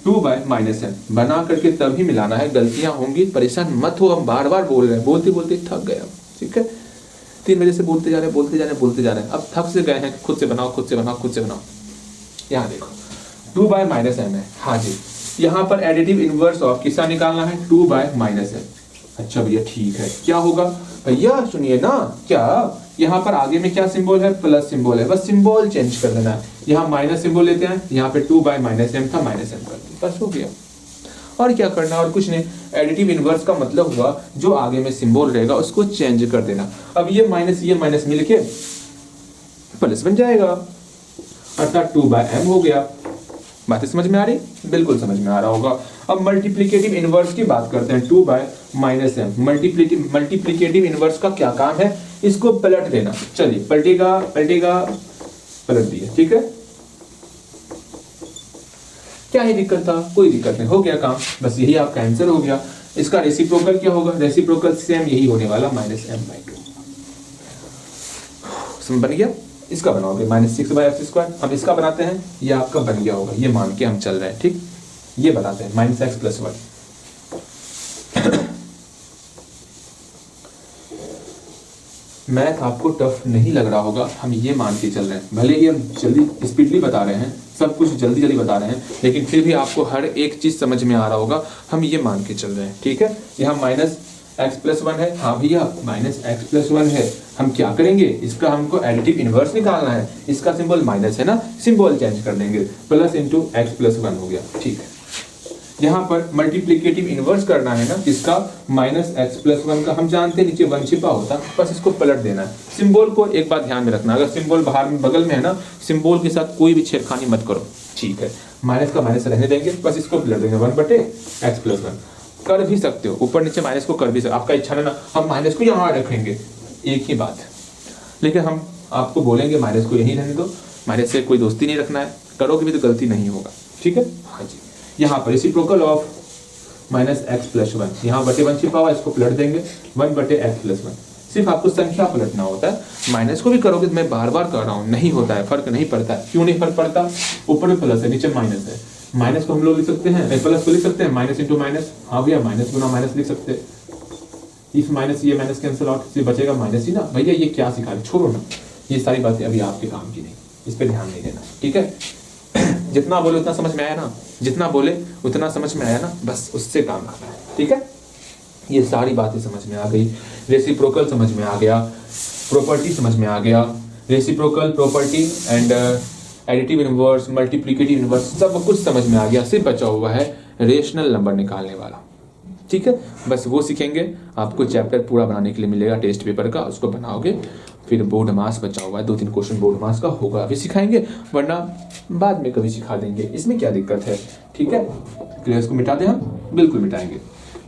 2/-m बना करके तभी मिलाना है, गलतियां होंगी, परेशान मत हो, हम बार बार बोल रहे हैं, बोलते बोलते थक गए हम। ठीक है, 3 बजे से बोलते जा रहे हैं, अब थक से गए हैं, खुद से बनाओ। यहाँ देखो 2/-m है, हाँ जी, यहाँ पर एडिटिव इनवर्स ऑफ किसका निकालना है, 2/-m। अच्छा भैया ठीक है, क्या होगा भैया, सुनिए ना, क्या यहाँ पर आगे में क्या सिंबल है, प्लस सिंबल है, बस सिंबल चेंज कर देना है। यहाँ माइनस सिंबल लेते हैं, यहाँ पे 2/-m था, -m कर दिया, बस हो गया। और क्या करना, और कुछ नहीं। एडिटिव इनवर्स का मतलब हुआ जो आगे में सिंबल रहेगा उसको चेंज कर देना। अब ये माइनस मिलके प्लस बन जाएगा, अर्थात 2/m हो गया। बातें समझ में आ रही? बिल्कुल समझ में आ रहा होगा। अब मल्टीप्लिकेटिव इनवर्स की बात करते हैं, 2/-m। मल्टीप्लिकेटिव इनवर्स का क्या काम है, इसको पलट देना। चलिए पलटेगा, पलट दिया, ठीक है। क्या ही दिक्कत था, कोई दिक्कत नहीं, हो गया काम, बस यही आपका आंसर हो गया। इसका रेसिप्रोकल क्या होगा, रेसिप्रोकल सेम यही होने वाला, -m/2। समझ बन गया। इसका बनाओगे -6/x²। अब इसका बनाते हैं, ये आपका बन गया होगा, ये मान के हम चल रहे हैं, ठीक। ये बताते हैं -x+1। मैथ आपको टफ नहीं लग रहा होगा, हम ये मान के चल रहे हैं, भले ही हम जल्दी स्पीडली बता रहे हैं, सब कुछ जल्दी बता रहे हैं, लेकिन फिर भी आपको हर एक चीज समझ में आ रहा होगा, हम ये मान के चल रहे हैं, ठीक है। यहाँ -x+1 है, हाँ भैया -x+1 है, हम क्या करेंगे, इसका हमको एडिटिव इनवर्स निकालना है, इसका सिंबल माइनस है ना, सिंबल चेंज कर देंगे, प्लस इंटू x+1 हो गया, ठीक है। यहाँ पर मल्टीप्लिकेटिव इनवर्स करना है ना, इसका -x+1 का हम जानते हैं नीचे 1 छिपा होता, बस इसको पलट देना है। सिंबल को एक बात ध्यान में रखना, अगर सिंबल बाहर में बगल में है ना, सिंबल के साथ कोई भी छेड़खानी मत करो, ठीक है। माइनस का माइनस रहने देंगे, बस इसको पलट देंगे, 1/x+1। कर भी सकते हो, ऊपर नीचे माइनस को कर भी सकते, आपका इच्छा है ना, हम माइनस को यहाँ रखेंगे, एक ही बात है, लेकिन हम आपको बोलेंगे माइनस को यहीं रहने दो, माइनस से कोई दोस्ती नहीं रखना है, करोगे भी तो गलती नहीं होगा, ठीक है। हाँ जी, यहाँ पर reciprocal of minus x plus one, यहाँ बटे वन छिपा हुआ, इसको पलट देंगे 1 बटे एक्स प्लस वन। सिर्फ आपको संख्या पलटना होता है, माइनस को भी करोगे तो मैं बार बार कर रहा हूँ, नहीं होता है, फर्क नहीं पड़ता है। क्यों नहीं फर्क पड़ता? ऊपर में प्लस है, नीचे माइनस है। माइनस को हम लोग लिख सकते हैं, प्लस को लिख सकते हैं माइनस इंटू माइनस। हाँ भैया, माइनस गुना माइनस लिख सकते हैं। इफ माइनस ये माइनस कैंसिल आउट, से बचेगा माइनस ही ना। भैया ये क्या सिखा रहे, छोड़ो ना, ये सारी बातें अभी आपके काम की नहीं, इस पर ध्यान नहीं देना, ठीक है। जितना बोले उतना समझ में आया ना, जितना बोले उतना समझ में आया ना, बस उससे काम करना है, ठीक है। ये सारी बातें समझ में आ गई, रेसिप्रोकल समझ में आ गया, प्रॉपर्टी समझ में आ गया, reciprocal, property and additive inverse, multiplicative inverse, सब कुछ समझ में आ गया। सिर्फ बचा हुआ है रेशनल नंबर निकालने वाला, ठीक है। बस वो सीखेंगे, आपको चैप्टर पूरा बनाने के लिए मिलेगा टेस्ट पेपर का, उसको बनाओगे। फिर बोर्ड मास बचा हुआ है, 2-3 क्वेश्चन बोर्ड मास का होगा, अभी सिखाएंगे, वरना बाद में कभी सिखा देंगे, इसमें क्या दिक्कत है, ठीक है। क्लियर, को मिटा दें हम, बिल्कुल मिटाएंगे।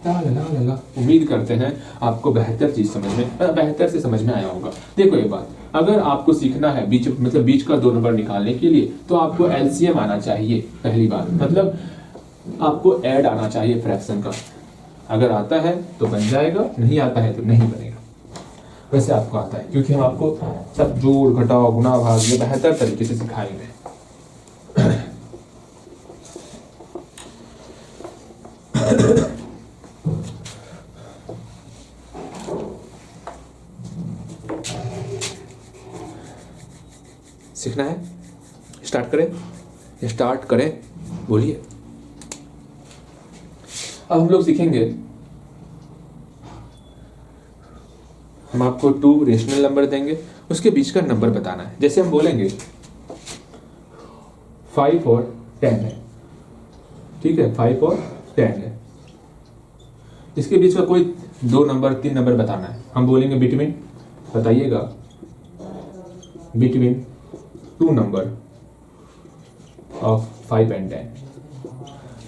ला उम्मीद करते हैं आपको बेहतर चीज बेहतर से समझ में आया होगा। देखो एक बात, अगर आपको सीखना है बीच का 2 नंबर निकालने के लिए, तो आपको एलसीएम आना चाहिए, पहली बात। मतलब आपको ऐड आना चाहिए फ्रैक्शन का, अगर आता है तो बन जाएगा, नहीं आता है तो नहीं बनेगा। वैसे आपको आता है, क्योंकि हम आपको सब जोड़ घटाव गुणा भाग ये बेहतर तरीके से सिखाएंगे। सीखना है, स्टार्ट करें, बोलिए। अब हम लोग सीखेंगे, हम आपको 2 रेशनल नंबर देंगे, उसके बीच का नंबर बताना है। जैसे हम बोलेंगे 5 और 10 है, ठीक है, 5 और 10 है, इसके बीच का कोई 2 नंबर 3 नंबर बताना है। हम बोलेंगे बिटवीन, बताइएगा, बिटवीन 2 नंबर ऑफ 5 एंड 10,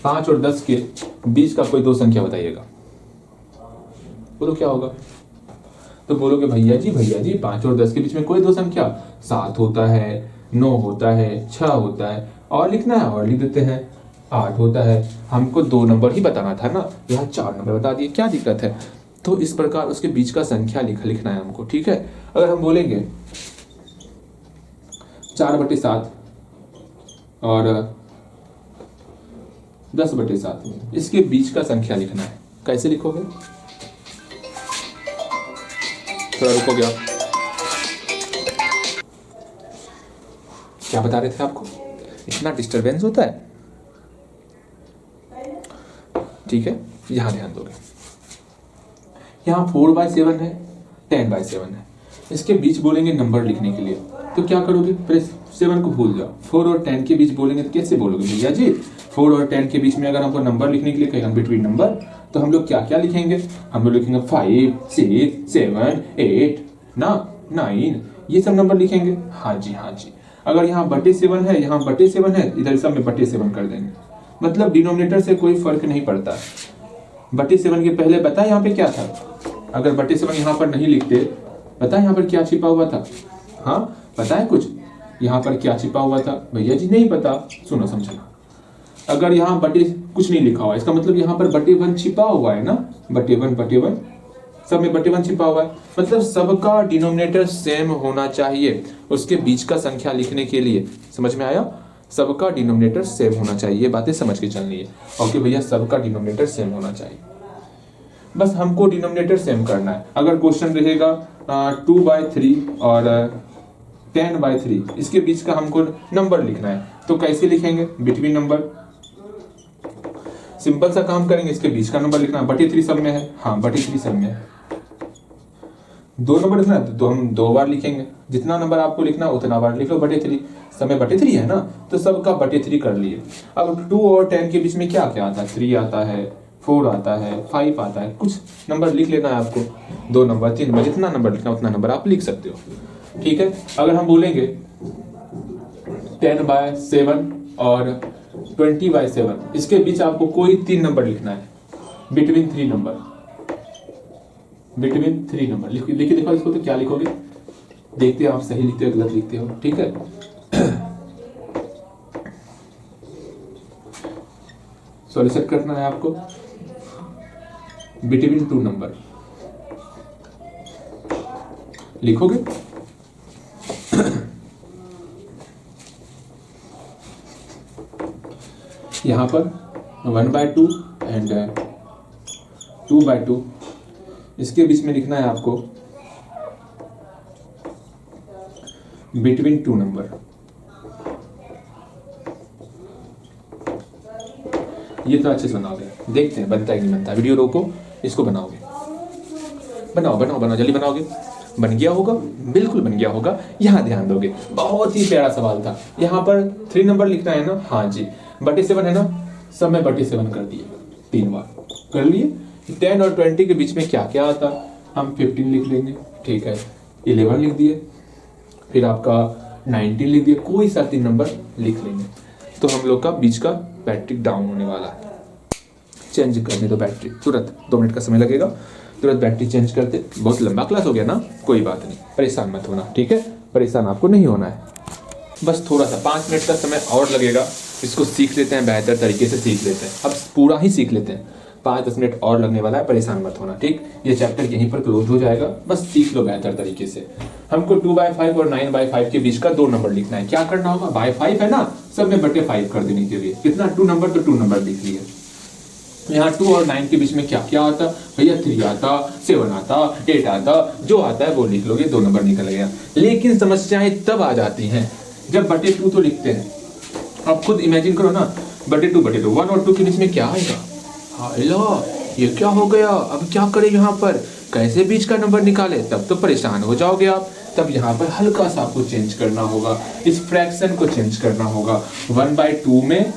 5 और 10 के बीच का कोई 2 संख्या बताइएगा। बोलो क्या होगा? तो बोलोगे भैया जी 5 और 10 के बीच में कोई 2 संख्या, 7 होता है, 9 होता है, 6 होता है, और लिखना है और लिख देते हैं, 8 होता है। हमको 2 नंबर ही बताना था ना, यहाँ 4 नंबर बता दिए, क्या दिक्कत है? तो इस प्रकार उसके बीच का संख्या लिखना है हमको, ठीक है। अगर हम बोलेंगे 4/7 और 10/7, इसके बीच का संख्या लिखना है, कैसे लिखोगे? थोड़ा रुकोगे आप, क्या बता रहे थे आपको? इतना डिस्टरबेंस होता है, ठीक है, यहां ध्यान दोगे। यहाँ 4/7 है, 10/7 है, इसके बीच बोलेंगे नंबर लिखने के लिए, तो क्या करोगे? पहले 7 को भूल जाओ, 4 और 10 के बीच बोलेंगे तो कैसे बोलोगे भैया जी? 4 और 10 के बीच में अगर हमको नंबर लिखने के लिए कहें बिटवीन नंबर, तो हम लोग क्या क्या लिखेंगे? हम लोग लिखेंगे 5, 6, 7, 8, 9, ये सब नंबर लिखेंगे। हाँ जी। अगर यहाँ बटे 7 है, यहाँ बटे 7 है, इधर सब में बटे 7 कर देंगे, मतलब डिनोमिनेटर से कोई फर्क नहीं पड़ता। बटे 7 के पहले पता है यहाँ पे क्या था? अगर बटे 7 यहाँ पर नहीं लिखते, पता है यहाँ पर क्या छिपा हुआ था? हाँ पता है कुछ यहाँ पर क्या छिपा हुआ था? भैया जी नहीं पता, सुनो समझना। अगर यहाँ बटे कुछ नहीं लिखा हुआ, इसका मतलब यहाँ पर बटे 1 छिपा हुआ है ना, बटे 1 सब में बटे 1 छिपा हुआ है, मतलब सबका डिनोमिनेटर सेम होना चाहिए उसके बीच का संख्या लिखने के लिए। समझ में आया? सबका डिनोमिनेटर सेम होना चाहिए, बातें समझ के चलनी है। ओके भैया, सबका डिनोमिनेटर सेम होना चाहिए, बस हमको डिनोमिनेटर सेम करना है। अगर क्वेश्चन रहेगा 2/3 और 10/3, इसके बीच का हमको नंबर लिखना है, तो कैसे लिखेंगे? बिटवीन नंबर, सिंपल सा काम करेंगे, इसके बीच का नंबर लिखना है। बटे 3 सब में है, हाँ बटे 3 सब में है, 2 नंबर लिखना है तो हम 2 बार लिखेंगे, जितना नंबर आपको लिखना उतना बार लिख लो। बटे 3 सब में बटे 3 है ना, तो सबका बटे 3 कर लिए। अब 2 और 10 के बीच में क्या क्या आता है? 3 आता है, 4 आता है, 5 आता है, कुछ नंबर लिख लेना है आपको, 2 नंबर 3 नंबर, जितना नंबर लिखना उतना नंबर आप लिख सकते हो, ठीक है। अगर हम बोलेंगे 10/7 और 20/7, इसके बीच आपको कोई 3 नंबर लिखना है, बिटवीन 3 नंबर, लिखिए देखो इसको, तो क्या लिखोगे? देखते हैं आप सही लिखते हो गलत लिखते हो, ठीक है। सॉल्यूशन करना है आपको बिटवीन टू नंबर, लिखोगे यहां पर 1/2 एंड 2/2, इसके बीच में लिखना है आपको बिटवीन टू नंबर। ये तो अच्छे से बनाओगे, देखते हैं बनता है कि नहीं बनता। वीडियो रोको, इसको बनाओगे, बनाओ बनाओ बनाओ, जल्दी बनाओगे। बन गया होगा, बिल्कुल बन गया होगा। यहाँ ध्यान दोगे, बहुत ही प्यारा सवाल था। यहाँ पर 3 नंबर लिखना है ना, हाँ जी, बटे 7 है ना, सब में बटे 7 कर दिए, 3 बार कर लिए। 10 और 20 के बीच में क्या क्या आता, हम 15 लिख लेंगे, ठीक है। 11 लिख दिए, फिर आपका 19 लिख दिए, कोई सा 3 नंबर लिख लेंगे। तो हम लोग का बीच का बैटरी डाउन होने वाला है। चेंज करने दो बैटरी, तुरंत 2 मिनट का समय लगेगा, तुरंत बैटरी चेंज करते। बहुत लंबा क्लास हो गया ना, कोई बात नहीं, परेशान मत होना, ठीक है। परेशान आपको नहीं होना है, बस थोड़ा सा 5 मिनट का समय और लगेगा। इसको सीख लेते हैं, बेहतर तरीके से सीख लेते हैं। अब पूरा ही सीख लेते हैं, 5-10 मिनट और लगने वाला है, परेशान मत होना, ठीक। ये चैप्टर यहीं पर क्लोज हो जाएगा, बस सीख लो बेहतर तरीके से। हमको 2/5 और 9/5 के बीच का 2 नंबर लिखना है। क्या करना होगा, बाय 5 है ना, सब में बटे 5 कर देने के लिए कितना 2 नंबर, तो 2 नंबर लिख लिए। यहाँ 2 और 9 के बीच में क्या क्या आता भैया, 3 आता, 7 आता, 8 आता, जो आता है वो लिख लोगे, 2 नंबर निकल गया। लेकिन समस्याएं तब आ जाती हैं जब बटे 2 तो लिखते हैं। आप खुद इमेजिन करो ना, बटे 2 1 और 2 के बीच में क्या आएगा, हेलो ये क्या हो गया, अब क्या करें यहाँ पर, कैसे बीच का नंबर निकाले, तब तो परेशान हो जाओगे आप। तब यहाँ पर हल्का सा आपको चेंज करना होगा, इस फ्रैक्शन को चेंज करना होगा। 1/2 में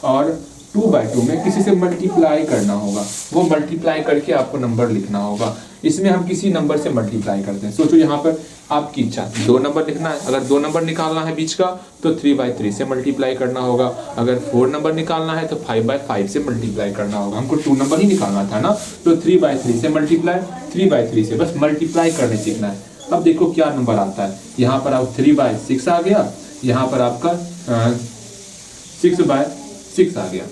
और 2/2 में किसी से मल्टीप्लाई करना होगा, वो मल्टीप्लाई करके आपको नंबर लिखना होगा। इसमें हम किसी नंबर से मल्टीप्लाई करते हैं। सोचो यहाँ पर आपकी इच्छा 2 नंबर लिखना है, अगर 2 नंबर निकालना है बीच का तो 3/3 से मल्टीप्लाई करना होगा। अगर 4 नंबर निकालना है तो 5/5 से मल्टीप्लाई करना होगा। हमको 2 नंबर ही निकालना था ना, तो 3/3 से मल्टीप्लाई, 3/3 से बस मल्टीप्लाई करने सीखना है। अब देखो क्या नंबर आता है, यहाँ पर आप 3/6 आ गया, यहाँ पर आपका 6/6 आ गया।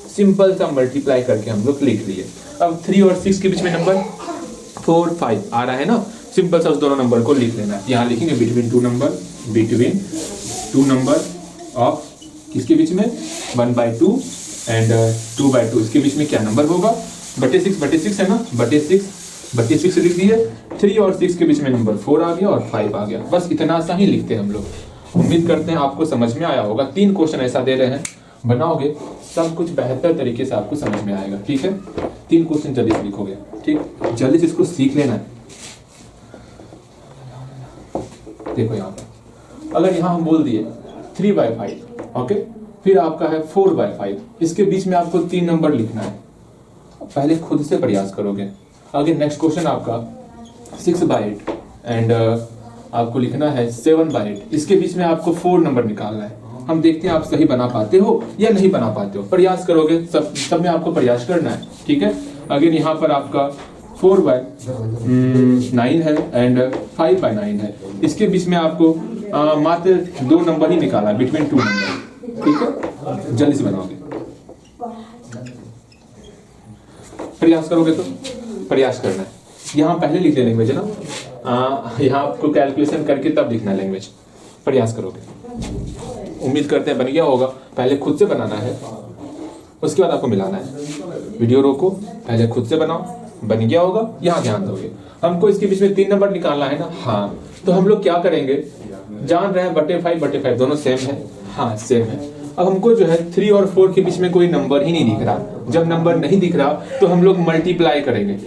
सिंपल सा मल्टीप्लाई करके हम लोग लिख लिए। अब 3 और 6 के बीच में नंबर 4, 5 आ रहा है ना, सिंपल सा उस दोनों नंबर को लिख लेना है। यहाँ लिखेंगे बिटवीन टू नंबर ऑफ किसके बीच में 1/2 एंड 2/2, इसके बीच में क्या नंबर होगा, बटे 6 है ना, बटे 6 लिख दिए। 3 और 6 के बीच में नंबर 4 आ गया और 5 आ गया। बस इतना सा ही लिखते हैं हम लोग। उम्मीद करते हैं आपको समझ में आया होगा। 3 क्वेश्चन ऐसा दे रहे हैं, बनाओगे सब कुछ बेहतर तरीके से आपको समझ में आएगा, ठीक है। 3 क्वेश्चन जल्दी से लिखोगे, ठीक, जल्दी से इसको सीख लेना है। देखो यहाँ पर अगर यहाँ हम बोल दिए 3/5, ओके, फिर आपका है 4/5, इसके बीच में आपको 3 नंबर लिखना है। पहले खुद से प्रयास करोगे। आगे नेक्स्ट क्वेश्चन आपका 6/8 एंड आपको लिखना है 7/8, इसके बीच में आपको 4 नंबर निकालना है। हम देखते हैं आप सही बना पाते हो या नहीं बना पाते हो, प्रयास करोगे, सब में आपको प्रयास करना है, ठीक है। अगेन यहाँ पर आपका 4/9 है एंड 5/9 है, इसके बीच में आपको मात्र 2 नंबर ही निकाला है, बिटवीन 2 नंबर, ठीक है। जल्दी से बनाओगे, प्रयास करोगे तो प्रयास करना है। यहाँ पहले लिख ले लैंग्वेज है ना, यहाँ आपको कैलकुलेशन करके तब लिखना है लैंग्वेज, प्रयास करोगे। उम्मीद करते हैं बन गया होगा। पहले खुद से बनाना है, उसके बाद आपको मिलाना है। वीडियो रोको, पहले खुद से बनाओ, बन गया होगा, यहाँ ध्यान दोगे। हमको इसके बीच में 3 नंबर निकालना है ना, हाँ, तो हम लोग क्या करेंगे, जान रहे हैं बटे 5 दोनों सेम है, हाँ सेम है। अब हमको जो है 3 और 4 के बीच में कोई नंबर ही नहीं दिख रहा। जब नंबर नहीं दिख रहा तो हम लोग मल्टीप्लाई करेंगे।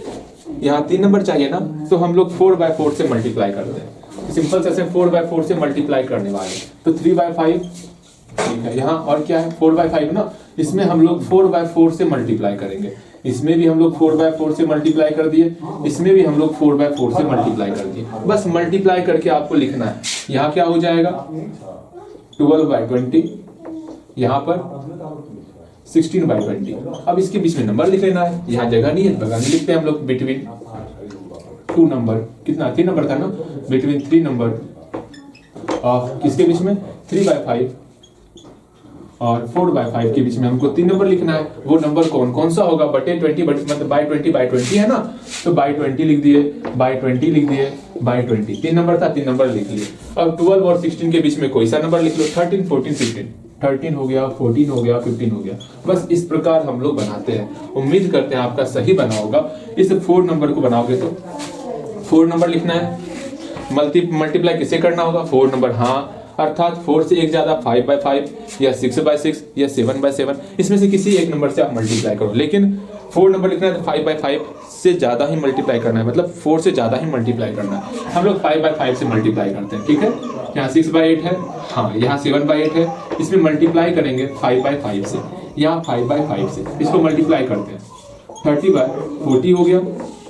यहाँ 3 नंबर चाहिए ना, तो हम लोग 4/4 से मल्टीप्लाई करते हैं। सिंपल से 4/4 से मल्टीप्लाई करने वाले, तो 3/5, ठीक है। यहाँ और क्या है 4/5 ना, इसमें हम लोग 4/4 से मल्टीप्लाई करेंगे। इसमें भी हम लोग 4/4 से मल्टीप्लाई कर दिए, इसमें भी हम लोग 4/4 से मल्टीप्लाई कर दिए। बस मल्टीप्लाई करके आपको लिखना है। यहाँ क्या हो जाएगा 12/20, यहाँ पर 16/20। अब इसके बीच में नंबर लिख लेना है, यहाँ जगह नहीं है, बगल में लिखते हैं हम लोग बिटवीन, टू नंबर, कितना 3 नंबर था ना, बिटवीन 3 नंबर ऑफ किसके बीच में 3/5 और 4/5 के बीच में हमको 3 नंबर लिखना है। वो नंबर कौन कौन सा होगा, बटे 20 मतलब बाई 20 है ना, तो बाई 20 लिख दिए, बाई 20 लिख दिए, बाई 20 3 नंबर था, 3 नंबर लिख लिए। अब 12 और 16 के बीच में कोई सा नंबर लिख लो, 13 14 15, 13 हो गया, 14 हो गया, 15 हो गया। बस इस प्रकार हम लोग बनाते हैं। उम्मीद करते हैं आपका सही बना होगा। इस 4 नंबर को बनाओगे तो 4 नंबर लिखना है, मल्टीप्लाई किसे करना होगा, 4 नंबर, हाँ, अर्थात 4 से एक ज्यादा 5/5 या 6/6 या 7/7, इसमें से किसी एक नंबर से आप मल्टीप्लाई करो। लेकिन 4 नंबर लिखना है तो 5/5 से ज्यादा ही मल्टीप्लाई करना है, मतलब 4 से ज्यादा ही मल्टीप्लाई करना है। हम लोग 5/5 से मल्टीप्लाई करते हैं, ठीक है। यहाँ 6/8 है, हाँ, यहाँ 7/8 है, इसमें मल्टीप्लाई करेंगे 5/5 से, यहाँ 5/5 से, इसको मल्टीप्लाई करते हैं, 30/40 हो गया।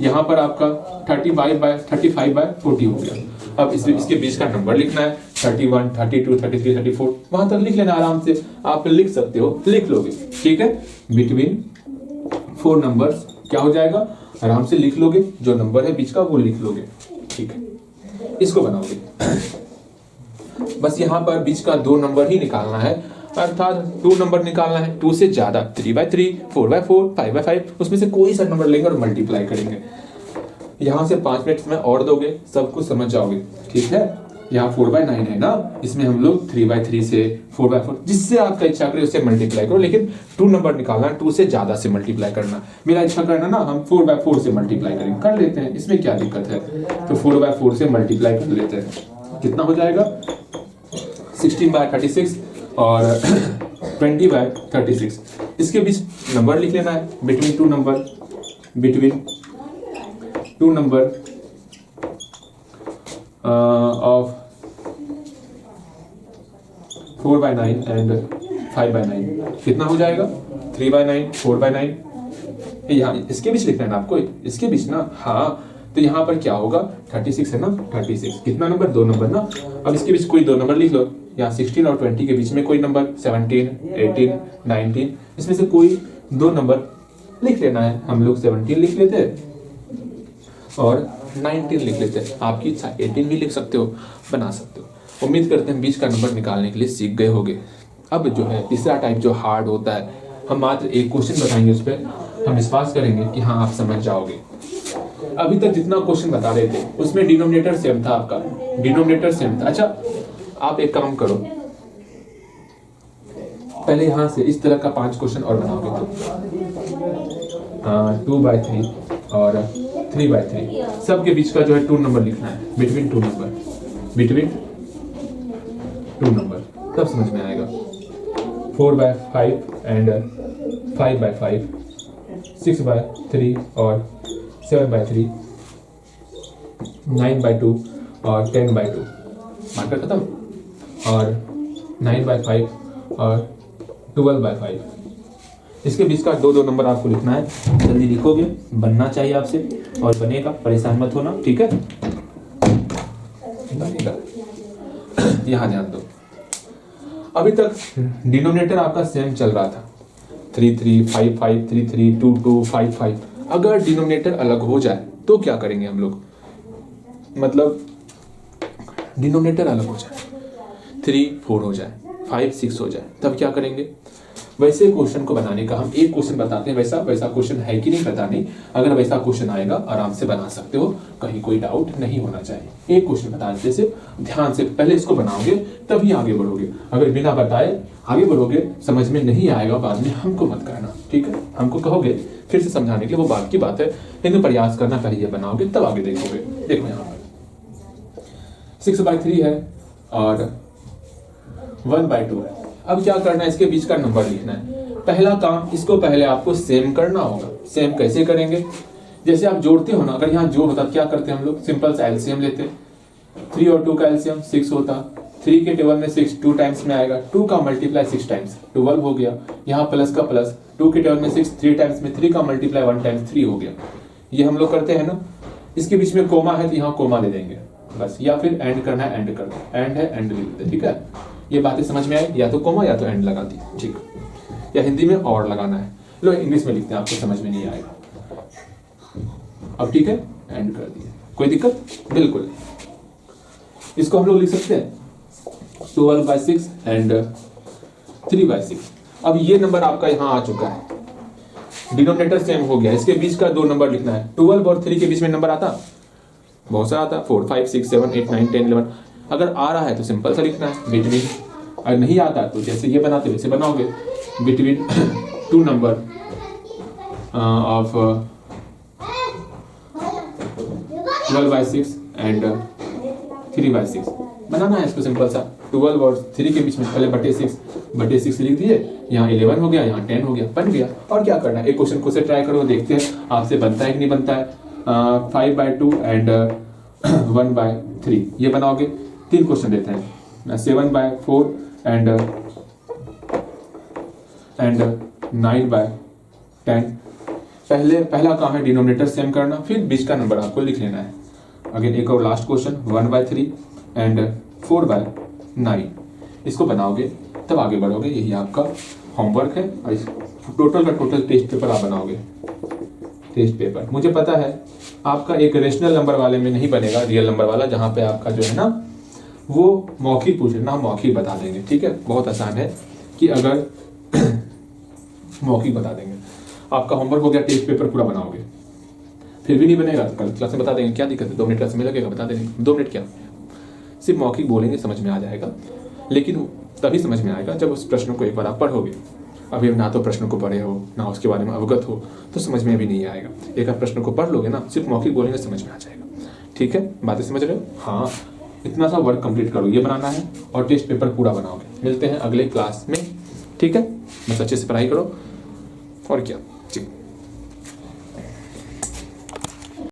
यहाँ पर आपका 35/40 हो गया। अब इसके बीच का नंबर लिखना है, 31, 32, 33, 34, वहां तक लिख लेना आराम से, आप लिख सकते हो, लिख लोगे, ठीक है। बिटवीन 4 नंबर्स क्या हो जाएगा, आराम से लिख लोगे, जो नंबर है बीच का वो लिख लोगे, ठीक है। इसको बनाओगे, बस यहाँ पर बीच का 2 नंबर ही निकालना है, अर्थात 2 नंबर निकालना है, 2 से ज्यादा 3/3, 4/4, 5/5, उसमें से कोई सा नंबर लेंगे और मल्टीप्लाई करेंगे। यहाँ से 5 मिनट में और दोगे, सब कुछ समझ जाओगे, ठीक है। यहाँ 4/9 है ना, इसमें हम लोग 3/3 से 4/4, जिससे आपका इच्छा करे उससे मल्टीप्लाई करो, लेकिन 2 नंबर निकालना, 2 से ज्यादा से मल्टीप्लाई करना। मेरा इच्छा करना ना, हम 4/4 से मल्टीप्लाई करेंगे, कर लेते हैं, इसमें क्या दिक्कत है। तो 4/4 से मल्टीप्लाई कर लेते हैं, कितना हो जाएगा, 16/36 और 20/36। इसके बीच नंबर लिख लेना है, between 2 number, between 2 number of 4/9 and 5/9, कितना हो जाएगा, 3/9, 4/9। यहाँ इसके बीच लिखना है ना आपको, इसके बीच ना, हाँ, तो यहाँ पर क्या होगा, 36 है ना, 36, कितना नंबर, 2 नंबर ना। अब इसके बीच कोई 2 नंबर लिख लो, यहाँ 16 और 20 के बीच में कोई नंबर, 17, 18, 19, इसमें से कोई 2 नंबर लिख लेना है। हम लोग 17 लिख लेते हैं और 19 लिख लेते हैं, आपकी इच्छा 18 भी लिख सकते हो, बना सकते हो। उम्मीद करते हैं बीच का नंबर निकालने के लिए सीख गए होगे। अब जो है तीसरा टाइप जो हार्ड होता है, हम मात्र एक क्वेश्चन बताएंगे, उस पर हम विश्वास करेंगे कि हाँ आप समझ जाओगे। अभी तक जितना क्वेश्चन बता रहे थे उसमें डिनोमिनेटर सेम था, आपका डिनोमिनेटर सेम था। अच्छा, आप एक काम करो, पहले यहाँ से इस तरह का 5 क्वेश्चन और बनाओगे तो 2/3 और 3/3, सबके बीच का जो है 2 नंबर लिखना है, बिटवीन 2 नंबर, बिटवीन 2 नंबर, तब समझ में आएगा। 4/5 एंड 5/5, 6/3 और 7/3, 9/2 और 10/2, मार्कर खत्म, और 9/5 और 12/5। इसके बीच का 2 नंबर आपको लिखना है, जल्दी लिखोगे, बनना चाहिए आपसे, और बनेगा, परेशान मत होना, ठीक है, बनेगा। यहाँ ध्यान दो, अभी तक डिनोमिनेटर आपका सेम चल रहा था, 3 3 5 5 3 3 2 2 5 5। अगर डिनोमिनेटर अलग हो जाए तो क्या करेंगे हम लोग, मतलब डिनोमिनेटर अलग हो जाए, 3 4 हो जाए, 5 6 हो जाए, तब क्या करेंगे। वैसे क्वेश्चन को बनाने का हम एक क्वेश्चन बताते हैं, वैसा क्वेश्चन है कि नहीं पता नहीं, अगर वैसा क्वेश्चन आएगा आराम से बना सकते हो, कहीं कोई डाउट नहीं होना चाहिए। एक क्वेश्चन बताने से ध्यान से पहले इसको बनाओगे तभी आगे बढ़ोगे, अगर बिना बताए आगे बढ़ोगे समझ में नहीं आएगा, बाद में हमको मत करना, ठीक है। हमको कहोगे फिर से समझाने के लिए, वो बात की बात है, लेकिन प्रयास करना, पहले ये बनाओगे तब आगे देखोगे। देखो यहाँ पर 6/3 है और 1/2 है। अब क्या करना है, इसके बीच का नंबर लिखना है। पहला काम, इसको पहले आपको सेम करना होगा। सेम कैसे करेंगे, जैसे आप जोड़ते हो ना, अगर यहाँ जोड़ होता क्या करते हैं हम लोग, सिंपल सा एलसीएम लेते, 3 और 2 का एलसीएम 6 होता, 3 के टेबल में 6 2 टाइम्स में आएगा, 2 का मल्टीप्लाई 6 टाइम्स 12 हो गया, यहाँ प्लस का प्लस, 2 के टेबल में 6 3 टाइम्स में 3 का मल्टीप्लाई 1 टाइम्स 3 हो गया। ये हम लोग करते हैं ना। इसके बीच में कोमा है तो यहाँ कोमा दे देंगे बस, या फिर एंड करना है एंड कर दो, एंड है एंड लिख दे, ठीक है। ये बातें समझ में आई, या तो कोमा या तो एंड लगा दी, ठीक, या हिंदी में और लगाना है, लो इंग्लिश में लिखते हैं, आपको समझ में नहीं आएगा। अब ठीक है, एंड कर दिए, कोई दिक्कत? बिल्कुल। इसको हम लोग लिख सकते हैं 12/6 एंड 3/6। अब ये नंबर आपका यहाँ आ चुका है, डिनोमिनेटर सेम हो गया, इसके बीच का 2 नंबर लिखना है। 12 और 3 के बीच में नंबर आता बहुत सारा आता, 4 5 6 7 8 9 10 11। अगर आ रहा है तो सिंपल सा लिखना है बिटवीन, अगर नहीं आता तो जैसे ये बनाते वैसे बनाओगे, बिटवीन 2 नंबर ऑफ 12/6 एंड 3/6 बनाना है इसको सिंपल सा। 12 और 3 के बीच में पहले बटे 6 लिख दिए, यहाँ 11 हो गया, यहाँ 10 हो गया, बन गया। और क्या करना है, एक क्वेश्चन खुद से ट्राई करो, देखते हैं आपसे बनता है कि नहीं बनता है। 5/2 एंड 1/3 ये बनाओगे। 3 क्वेश्चन देते हैं, 7/4 एंड 9/10। पहला काम है डिनोमिनेटर सेम करना, फिर बीच का नंबर आपको लिख लेना है। अगेन एक और लास्ट क्वेश्चन 1/3 एंड 4/9। इसको बनाओगे तब आगे बढ़ोगे, यही आपका होमवर्क है। और इस टोटल का टोटल टेस्ट पेपर आप बनाओगे। टेस्ट पेपर मुझे पता है आपका एक रेशनल नंबर वाले में नहीं बनेगा, रियल नंबर वाला, जहाँ पे आपका जो है ना वो मौखिक पूछे ना, मौखिक बता देंगे। ठीक है, बहुत आसान है कि अगर मौखिक बता देंगे। आपका होमवर्क हो गया, टेस्ट पेपर पूरा बनाओगे। फिर भी नहीं बनेगा तो कल क्लास में बता देंगे, क्या दिक्कत है, 2 मिनट क्लास में लगेगा, बता देंगे। 2 मिनट क्या, सिर्फ मौखिक बोलेंगे, समझ में आ जाएगा। लेकिन तभी समझ में आएगा जब उस प्रश्न को एक बार आप पढ़ोगे। अभी ना तो प्रश्न को पढ़े हो, ना उसके बारे में अवगत हो, तो समझ में भी नहीं आएगा। एक बार प्रश्न को पढ़ लोगे ना, सिर्फ मौखिक बोलेंगे, समझ में आ जाएगा। ठीक है, बातें समझ रहे हो? हाँ, इतना सा वर्क कंप्लीट करो, ये बनाना है और टेस्ट पेपर पूरा बनाओगे। मिलते हैं अगले क्लास में। ठीक है, बस अच्छे से पढ़ाई करो और क्या। जी।